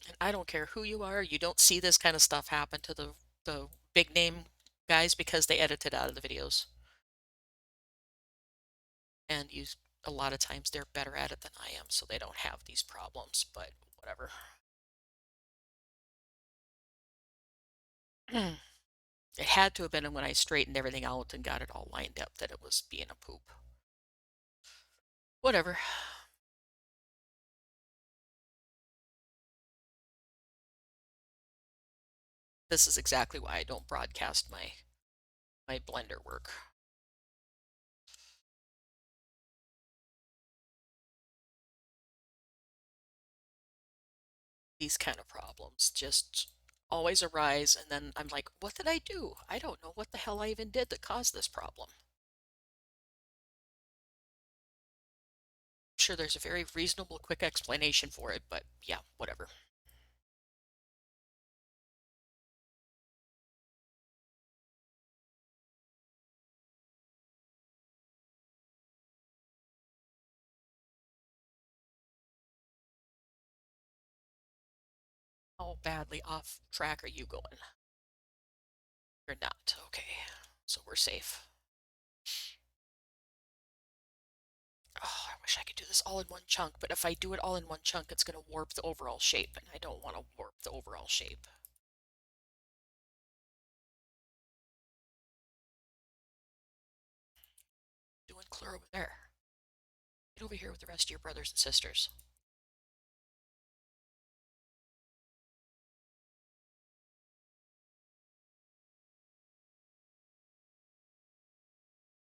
And I don't care who you are, you don't see this kind of stuff happen to the big name guys because they edit it out of the videos. And a lot of times they're better at it than I am, so they don't have these problems, but whatever. It had to have been when I straightened everything out and got it all lined up that it was being a poop. Whatever. This is exactly why I don't broadcast my Blender work. These kind of problems just always arise, and then I'm like, what did I do? I don't know what the hell I even did that caused this problem. I'm sure there's a very reasonable, quick explanation for it, but yeah, whatever. How badly off track are you going? You're not. Okay. So we're safe. Oh, I wish I could do this all in one chunk, but if I do it all in one chunk, it's going to warp the overall shape, and I don't want to warp the overall shape. Doing clear over there. Get over here with the rest of your brothers and sisters.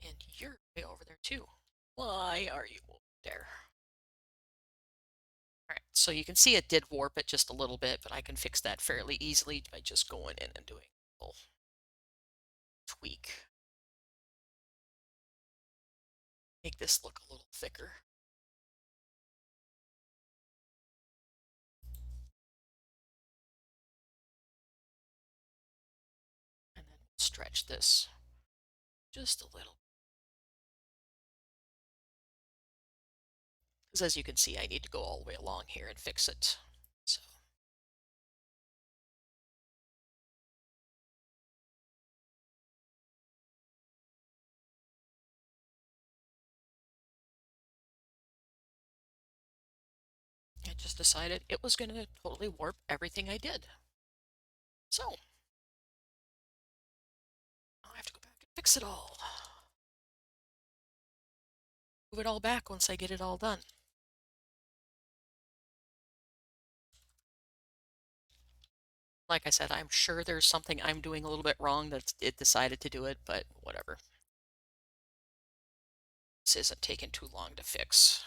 And you're way over there too. Why are you over there? Alright, so you can see it did warp it just a little bit, but I can fix that fairly easily by just going in and doing a little tweak. Make this look a little thicker. And then stretch this just a little. Because as you can see, I need to go all the way along here and fix it. So I just decided it was going to totally warp everything I did. So I have to go back and fix it all. Move it all back once I get it all done. Like I said, I'm sure there's something I'm doing a little bit wrong that it decided to do it, but whatever. This isn't taking too long to fix.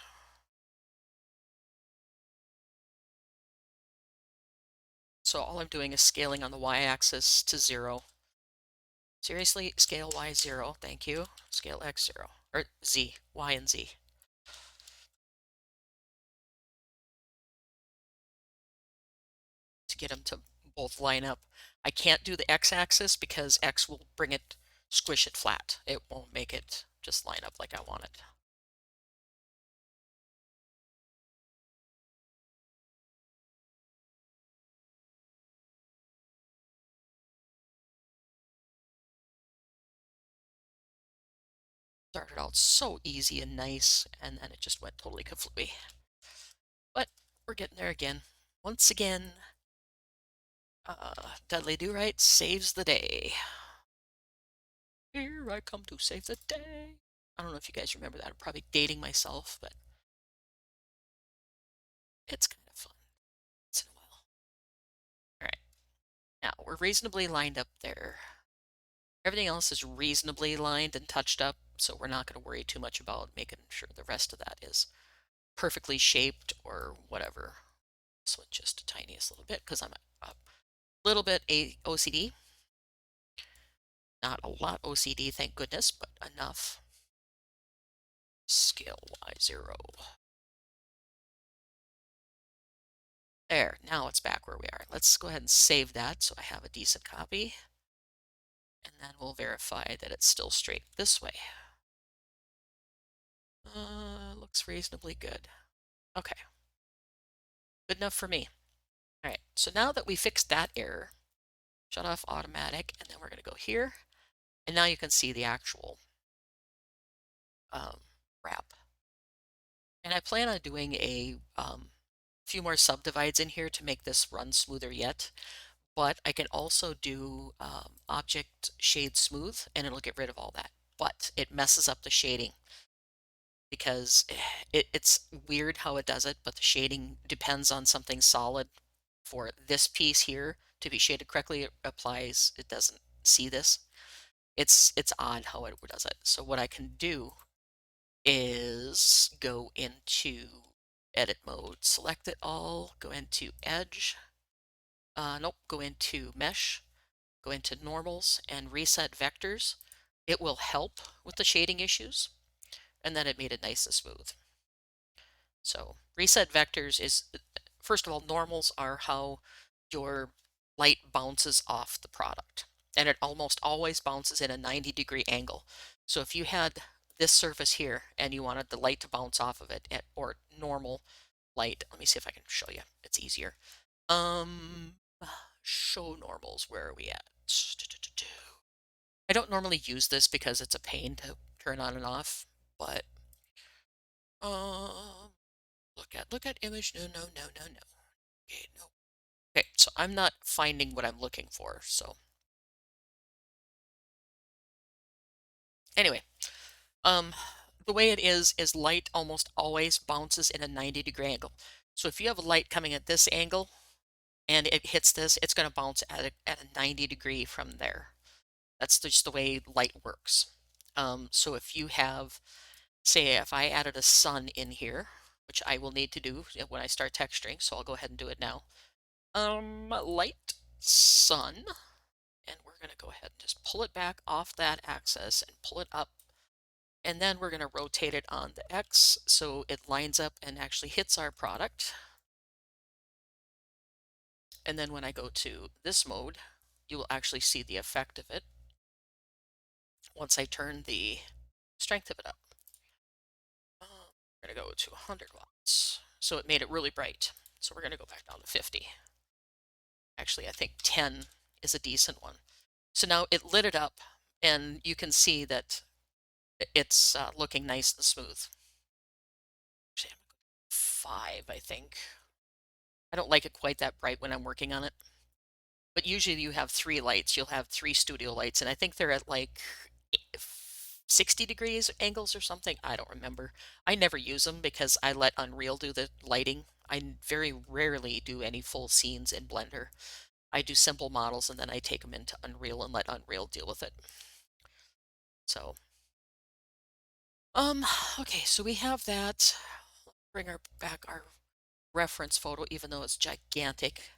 So all I'm doing is scaling on the y-axis to 0. Seriously, scale y 0, thank you. Scale x 0, or z, y and z. To get them to both line up. I can't do the x-axis because x will squish it flat. It won't make it just line up like I want it. Started out so easy and nice, and then it just went totally kaflooey. But we're getting there again. Once again, Dudley Do-Right saves the day. Here I come to save the day. I don't know if you guys remember that. I'm probably dating myself, but it's kind of fun once in a while. All right, now we're reasonably lined up there. Everything else is reasonably lined and touched up, so we're not going to worry too much about making sure the rest of that is perfectly shaped or whatever. So just the tiniest little bit because I'm a little bit OCD. Not a lot OCD, thank goodness, but enough. Scale Y0. There, now it's back where we are. Let's go ahead and save that so I have a decent copy. And then we'll verify that it's still straight this way. Looks reasonably good. Okay. Good enough for me. All right, so now that we fixed that error, shut off automatic, and then we're going to go here, and now you can see the actual wrap. And I plan on doing a few more subdivides in here to make this run smoother yet, but I can also do object shade smooth, and it'll get rid of all that. But it messes up the shading because it's weird how it does it, but the shading depends on something solid. For this piece here to be shaded correctly, it applies, it doesn't see this. It's odd how it does it. So what I can do is go into edit mode, select it all, go into edge, nope, go into mesh, go into normals and reset vectors. It will help with the shading issues, and then it made it nice and smooth. So reset vectors is, first of all, normals are how your light bounces off the product. And it almost always bounces in a 90-degree angle. So if you had this surface here and you wanted the light to bounce off of it or normal light, let me see if I can show you. It's easier. Um, show normals. Where are we at? I don't normally use this because it's a pain to turn on and off, but um, look at image. No, no, no, no, no. Okay, no. Okay, so I'm not finding what I'm looking for. So anyway, um, the way it is light almost always bounces in a 90-degree angle. So if you have a light coming at this angle and it hits this, it's going to bounce at a 90-degree from there. That's just the way light works. So if you have, say, if I added a sun in here, which I will need to do when I start texturing, so I'll go ahead and do it now. Light sun, and we're going to go ahead and just pull it back off that axis and pull it up. And then we're going to rotate it on the X so it lines up and actually hits our product. And then when I go to this mode, you will actually see the effect of it once I turn the strength of it up. We're going to go to 100 watts. So it made it really bright. So we're going to go back down to 50. Actually, I think 10 is a decent one. So now it lit it up, and you can see that it's looking nice and smooth. Actually, 5, I think. I don't like it quite that bright when I'm working on it. But usually you have 3 lights. You'll have 3 studio lights, and I think they're at like 60 degrees angles or something. I don't remember. I never use them because I let Unreal do the lighting. I very rarely do any full scenes in Blender. I do simple models and then I take them into Unreal and let Unreal deal with it. So, okay, so we have that. Bring back our reference photo, even though it's gigantic.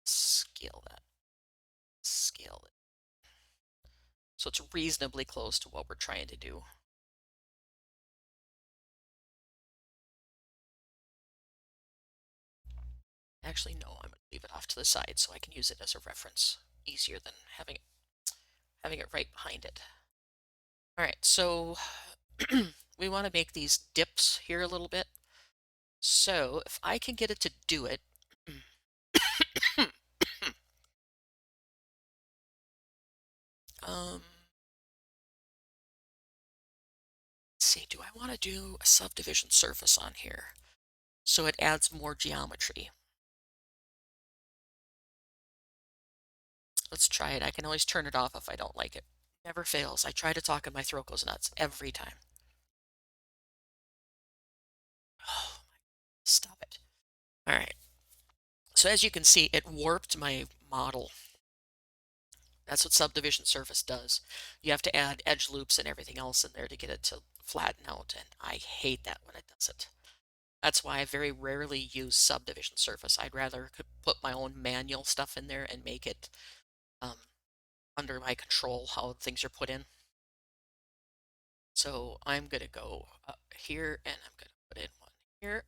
Scale that. Scale it. So it's reasonably close to what we're trying to do. Actually, no, I'm going to leave it off to the side so I can use it as a reference. Easier than having it right behind it. All right, so we want to make these dips here a little bit. So if I can get it to do it, let's see, do I want to do a subdivision surface on here so it adds more geometry? Let's try it. I can always turn it off if I don't like it. Never fails. I try to talk and my throat goes nuts every time. Oh, stop it. All right. So as you can see, it warped my model. That's what subdivision surface does. You have to add edge loops and everything else in there to get it to flatten out, and I hate that when it does it. That's why I very rarely use subdivision surface. I'd rather put my own manual stuff in there and make it um, under my control how things are put in. So I'm going to go up here and I'm going to put in one here.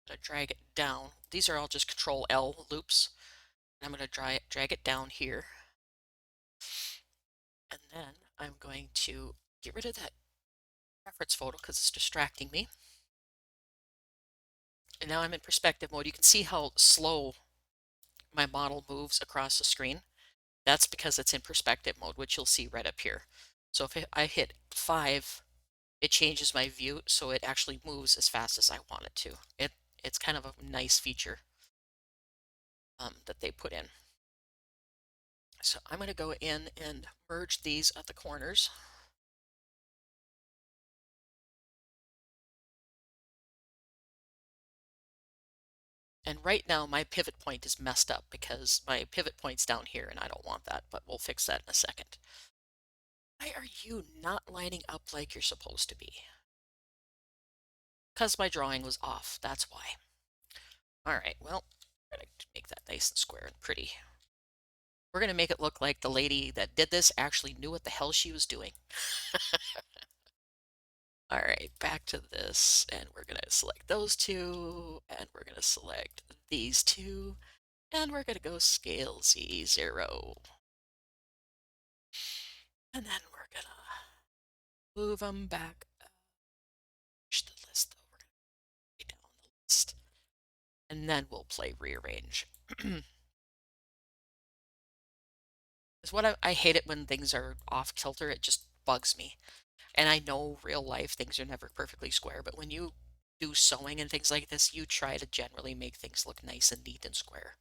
I'm going to drag it down. These are all just Control L loops. I'm going to drag it down here. And then I'm going to get rid of that reference photo because it's distracting me. And now I'm in perspective mode. You can see how slow my model moves across the screen. That's because it's in perspective mode, which you'll see right up here. So if I hit 5, it changes my view so it actually moves as fast as I want it to. It's kind of a nice feature that they put in. So I'm going to go in and merge these at the corners. And right now my pivot point is messed up because my pivot point's down here and I don't want that, but we'll fix that in a second. Why are you not lining up like you're supposed to be? Because my drawing was off, that's why. All right, well, we're going to make that nice and square and pretty. We're going to make it look like the lady that did this actually knew what the hell she was doing. All right, back to this, and we're going to select those two, and we're going to select these two, and we're going to go scale Z0. And then we're going to move them back. Push the list over down the list. And then we'll play rearrange. Is what I hate it when things are off kilter. It just bugs me. And I know real life things are never perfectly square, but when you do sewing and things like this, you try to generally make things look nice and neat and square.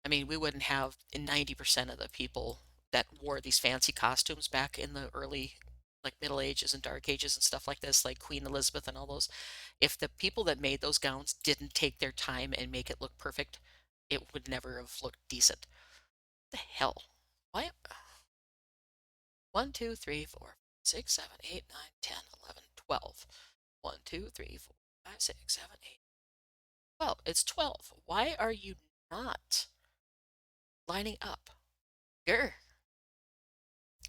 I mean, we wouldn't have 90% of the people that wore these fancy costumes back in the early, like Middle Ages and Dark Ages and stuff like this, like Queen Elizabeth and all those. If the people that made those gowns didn't take their time and make it look perfect, it would never have looked decent. What the hell? Why? 1, 2, 3, 4, 6, 7, 8, 9, 10, 11, 12. 1, 2, 3, 4, 5, 6, 7, 8. Well, it's 12. Why are you not lining up? Grr.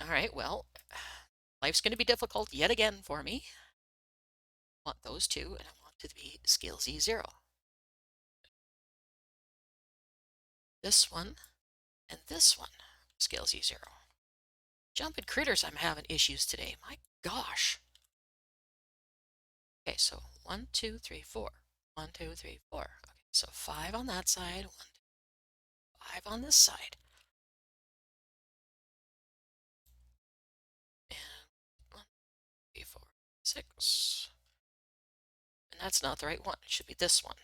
All right, well, life's going to be difficult yet again for me. I want those two, and I want to be scale Z0. This one and this one, scale Z0. Jumping critters, I'm having issues today. My gosh. Okay, so 1, 2, 3, 4. 1, 2, 3, 4. Okay, so 5 on that side, 1, 5 on this side. And 1, 3, 4, 6. And that's not the right one. It should be this one.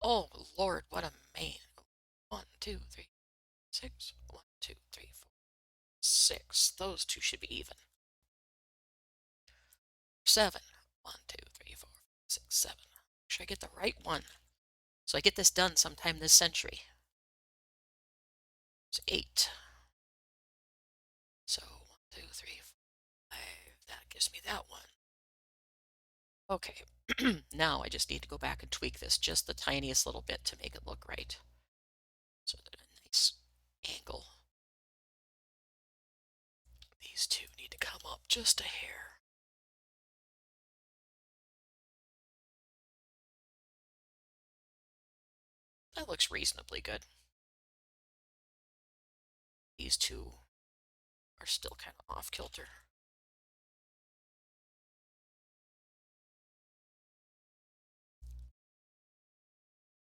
Oh, Lord, what a man. 1, 2, 3, 6. 1, 2, 3, 4, 6. Those two should be even. 7. 1, 2, 3, 4, 6, 7. Make sure I get the right one. So I get this done sometime this century. It's 8. So 1, 2, 3, 4, 5. That gives me that one. Okay, now I just need to go back and tweak this just the tiniest little bit to make it look right. So that a nice angle. These two need to come up just a hair. That looks reasonably good. These two are still kind of off kilter.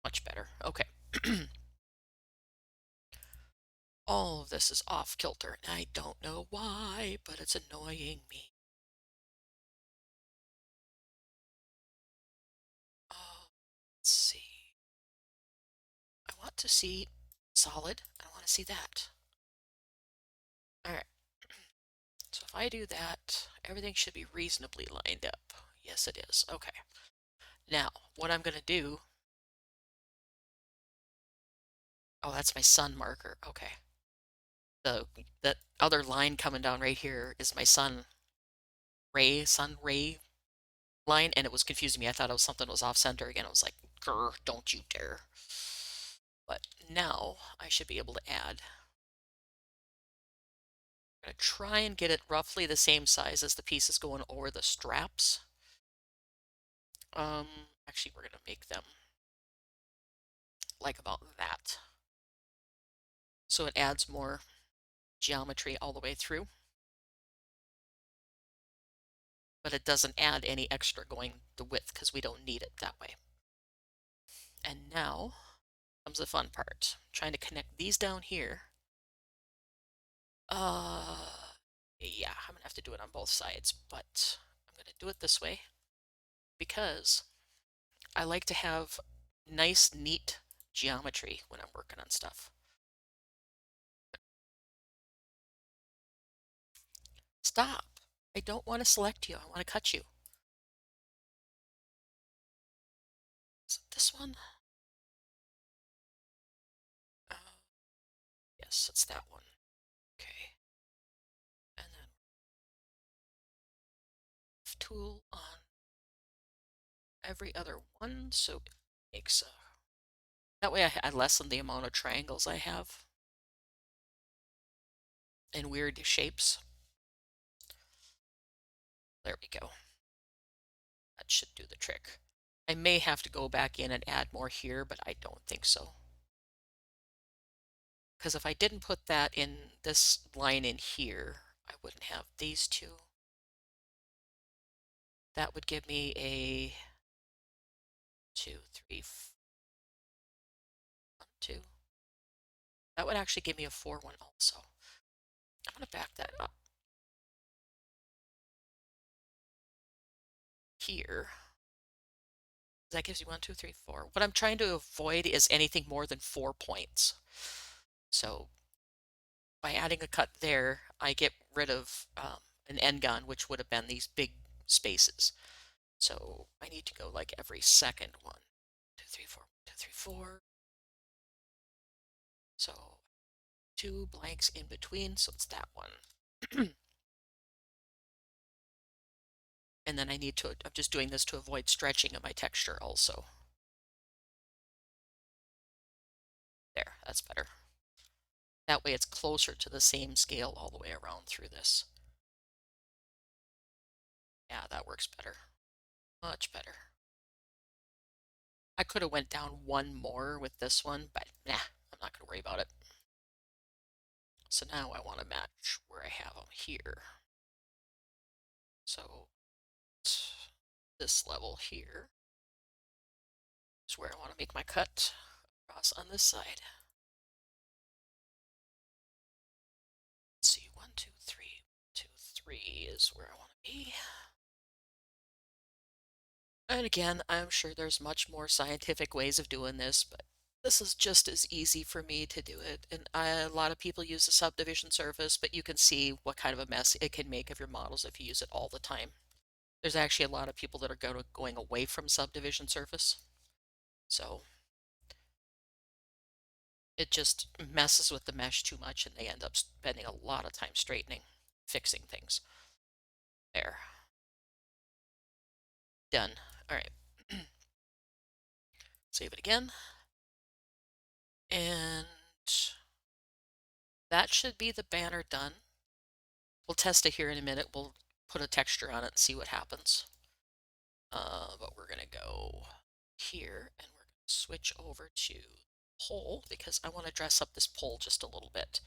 Much better. Okay. All of this is off kilter, and I don't know why, but it's annoying me. Oh, let's see. I want to see solid. I want to see that. All right. So if I do that, everything should be reasonably lined up. Yes, it is. Okay. Now, what I'm going to do... Oh, that's my sun marker. Okay. That other line coming down right here is my sun ray line, and it was confusing me. I thought it was something was off center again. I was like, grr, don't you dare. But now I should be able to add. I'm going to try and get it roughly the same size as the pieces going over the straps. Actually, we're going to make them like about that. So it adds more geometry all the way through. but it doesn't add any extra going the width because we don't need it that way. And now comes the fun part, trying to connect these down here. Yeah, I'm gonna have to do it on both sides, but I'm gonna do it this way because I like to have nice, neat geometry when I'm working on stuff. Stop. I don't want to select you. I want to cut you. Is it this one? Uh, yes, it's that one. Okay. And then tool on every other one, so it makes that way I lessen the amount of triangles I have and weird shapes. There we go. That should do the trick. I may have to go back in and add more here, but I don't think so. Because if I didn't put that in this line in here, I wouldn't have these two. That would give me a 2, 3, 1, 2. That would actually give me a 4, 1 also. I'm going to back that up here. That gives you 1, 2, 3, 4. What I'm trying to avoid is anything more than 4 points. So by adding a cut there, I get rid of an end gun, which would have been these big spaces. So I need to go like every second. 1, 2, 3, 4, 1, 2, 3, 4. So 2 blanks in between, so it's that one. And then I'm just doing this to avoid stretching of my texture also. There, that's better. That way it's closer to the same scale all the way around through this. Yeah, that works better. Much better. I could have went down one more with this one, but nah, I'm not going to worry about it. So now I want to match where I have them here. So this level here is where I want to make my cut across on this side. Let's see, 1, 2, 3, 2, 3 is where I want to be. And again, I'm sure there's much more scientific ways of doing this, but this is just as easy for me to do it. And a lot of people use the subdivision surface, but you can see what kind of a mess it can make of your models if you use it all the time. There's actually a lot of people that are going away from subdivision surface. So it just messes with the mesh too much and they end up spending a lot of time straightening, fixing things. There. Done. All right. Save it again. And that should be the banner done. We'll test it here in a minute. We'll put a texture on it and see what happens. But we're going to go here and we're going to switch over to pole because I want to dress up this pole just a little bit.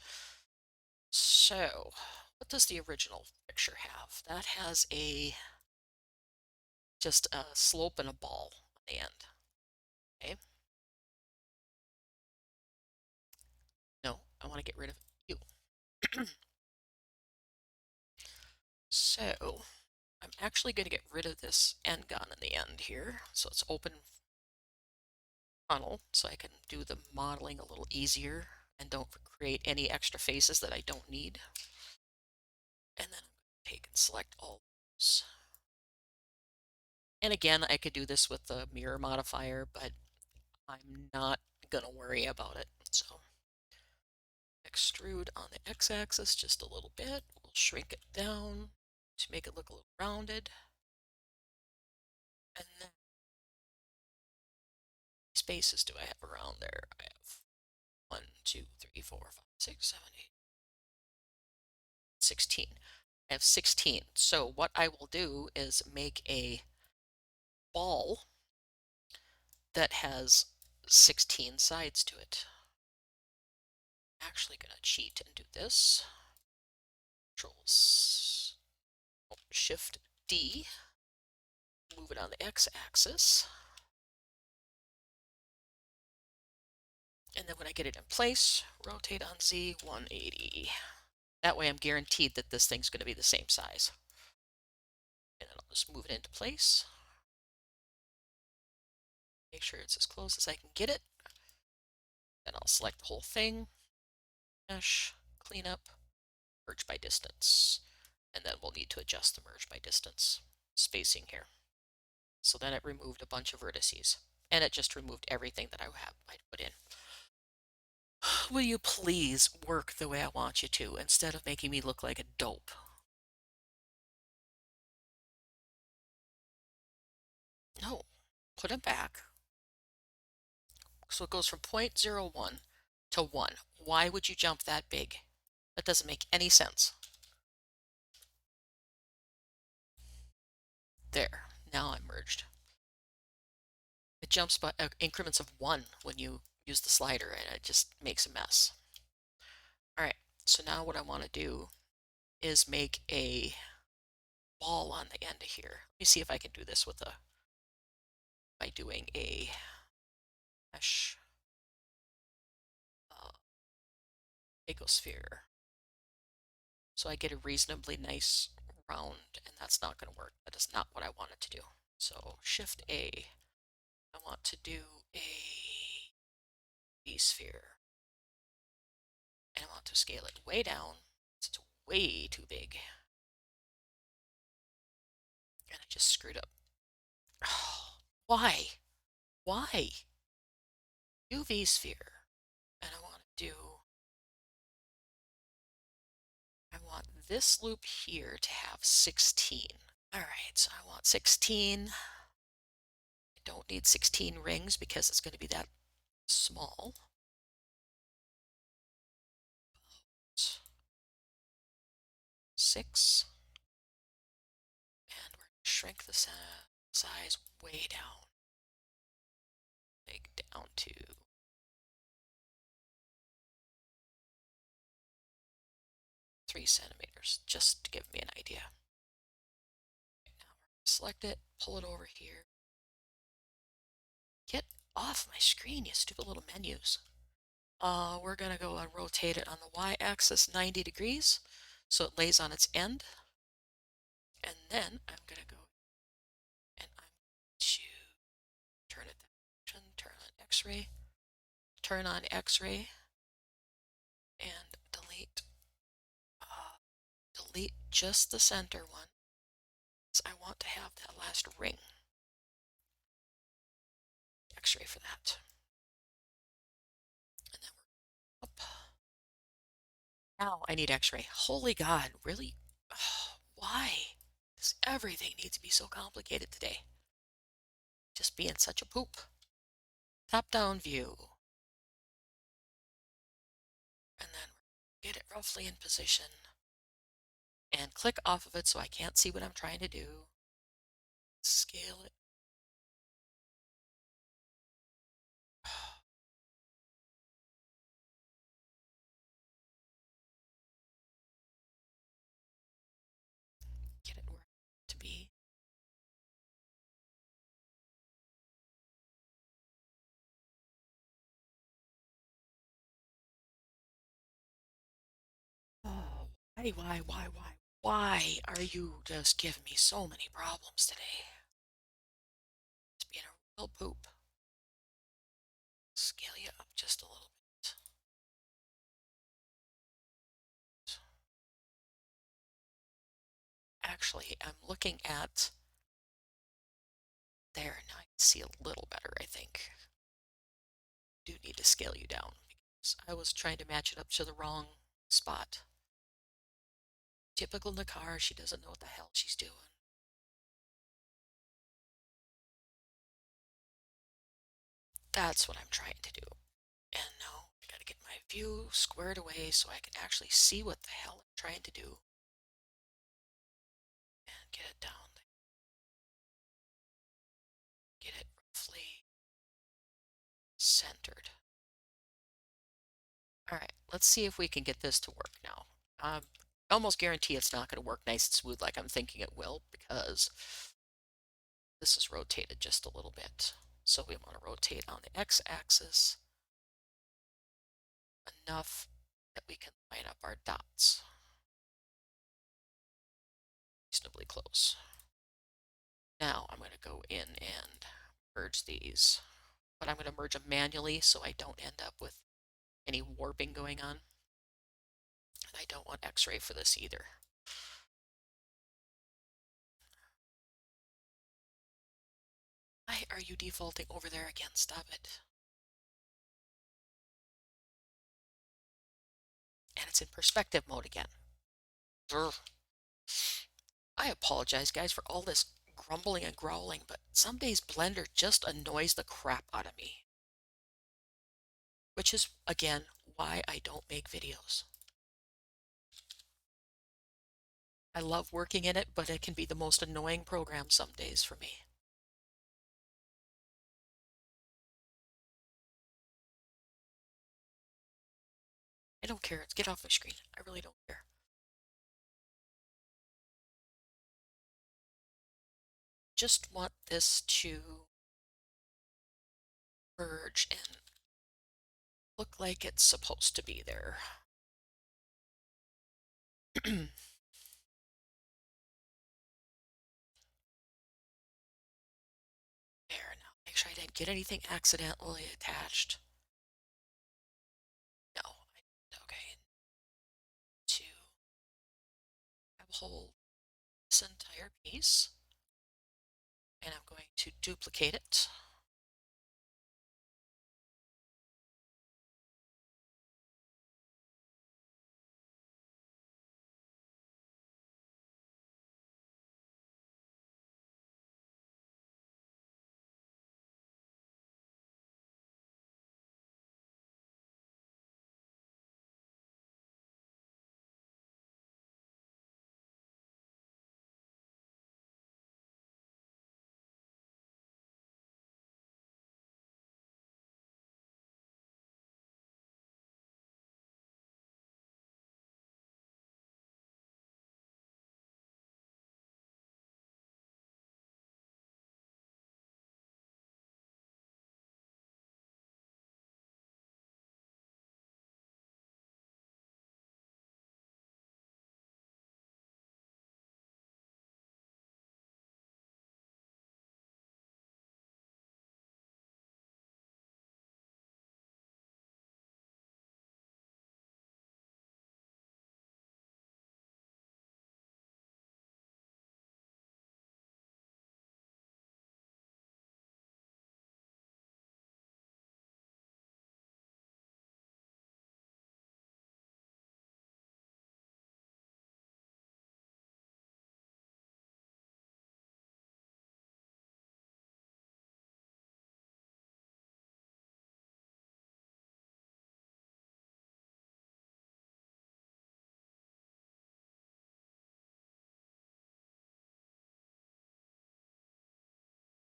So what does the original picture have? That has just a slope and a ball on the end. Okay. No, I want to get rid of you. So I'm actually going to get rid of this end gun in the end here. So it's open funnel so I can do the modeling a little easier and don't create any extra faces that I don't need. And then I'm going to take and select all those. And again, I could do this with the mirror modifier, but I'm not going to worry about it. So extrude on the x-axis just a little bit. We'll shrink it down to make it look a little rounded. And then spaces do I have around there? I have 1, 2, 3, 4, 5, 6, 7, 8, 16. I have 16. So what I will do is make a ball that has 16 sides to it. I'm actually going to cheat and do this. Control Shift D, move it on the x-axis, and then when I get it in place, rotate on Z 180. That way I'm guaranteed that this thing's going to be the same size. And then I'll just move it into place. Make sure it's as close as I can get it. Then I'll select the whole thing, mesh, clean up, merge by distance. And then we'll need to adjust the merge by distance spacing here. So then it removed a bunch of vertices. And it just removed everything that I'd put in. Will you please work the way I want you to instead of making me look like a dope? No, put it back. So it goes from 0.01 to 1. Why would you jump that big? That doesn't make any sense. There, now I'm merged. It jumps by increments of 1 when you use the slider, and it just makes a mess. All right, so now what I want to do is make a ball on the end of here. Let me see if I can do this by doing a mesh ecosphere. So I get a reasonably nice round, and that's not going to work. That is not what I want it to do. So Shift A, I want to do a V-sphere. And I want to scale it way down. It's way too big. And I just screwed up. Oh, why? Why? UV sphere. And I want this loop here to have 16. All right, so I want 16. I don't need 16 rings because it's going to be that small. Six. And we're going to shrink the size way down. Like down to 3 centimeters, just to give me an idea. Okay, now we're going to select it, pull it over here. Get off my screen, you stupid little menus. We're going to go and rotate it on the y-axis 90 degrees so it lays on its end. And then I'm going to go and I'm going to turn it that direction, turn on X-ray, turn on X-ray, and delete just the center one. So I want to have that last ring. X-ray for that. And then we're up. Now I need X-ray. Holy God, really? Oh, why does everything need to be so complicated today? Just being such a poop. Top-down view. And then get it roughly in position. And click off of it so I can't see what I'm trying to do. Scale it. Get it where it needs to be. Oh, why are you just giving me so many problems today? It's being a real poop. Scale you up just a little bit. Actually, I'm looking at there. Now I can see a little better, I think. Do need to scale you down because I was trying to match it up to the wrong spot. Typical Nakar, she doesn't know what the hell she's doing. That's what I'm trying to do. And now I gotta get my view squared away so I can actually see what the hell I'm trying to do. And get it down there. Get it roughly centered. All right, let's see if we can get this to work now. I almost guarantee it's not going to work nice and smooth like I'm thinking it will because this is rotated just a little bit. So we want to rotate on the x-axis enough that we can line up our dots reasonably close. Now I'm going to go in and merge these, but I'm going to merge them manually so I don't end up with any warping going on. And I don't want X-ray for this either. Why are you defaulting over there again? Stop it. And it's in perspective mode again. Brr. I apologize, guys, for all this grumbling and growling, but some days Blender just annoys the crap out of me. Which is, again, why I don't make videos. I love working in it, but it can be the most annoying program some days for me. I don't care. Get off my screen. I really don't care. Just want this to merge and look like it's supposed to be there. There, now make sure I didn't get anything accidentally attached. No, okay. To hold this entire piece, and I'm going to duplicate it.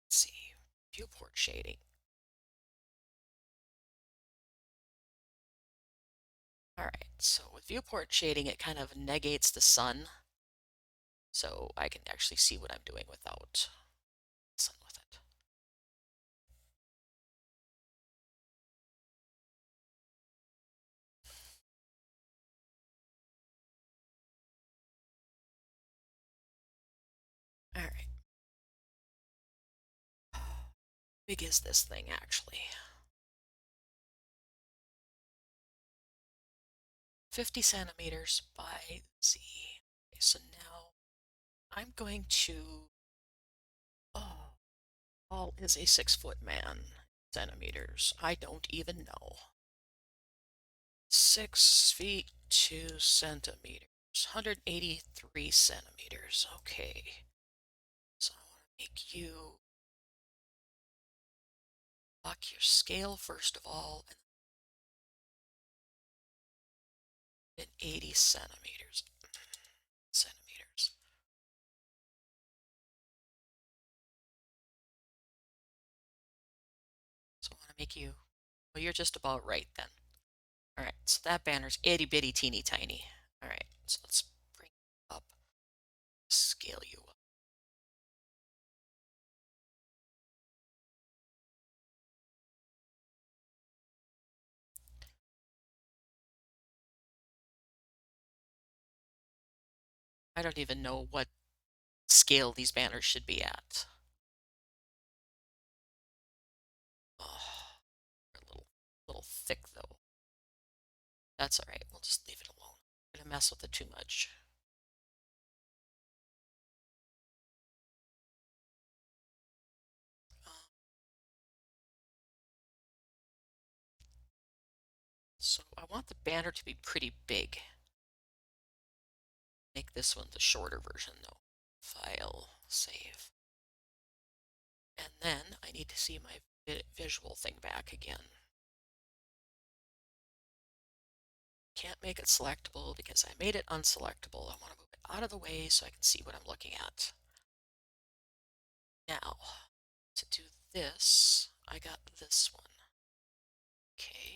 Let's see, viewport shading. All right, so with viewport shading, it kind of negates the sun, so I can actually see what I'm doing without sun with it. All right. How big is this thing actually? 50 centimeters by Z. Okay, so now I'm going to, oh, Paul is a 6-foot man. Centimeters. I don't even know. 6 feet 2 centimeters. 183 centimeters. Okay. So I want to make you lock your scale first of all, and then 80 centimeters. Centimeters. So I want to make you, well, you're just about right then. All right, so that banner's itty bitty teeny tiny. All right, so let's I don't even know what scale these banners should be at. Oh, they're a little thick though. That's all right. We'll just leave it alone. I'm gonna mess with it too much. Um, so I want the banner to be pretty big. Make this one the shorter version though. File, save. And then I need to see my visual thing back again. Can't make it selectable because I made it unselectable. I want to move it out of the way so I can see what I'm looking at. Now, to do this, I got this one. Okay.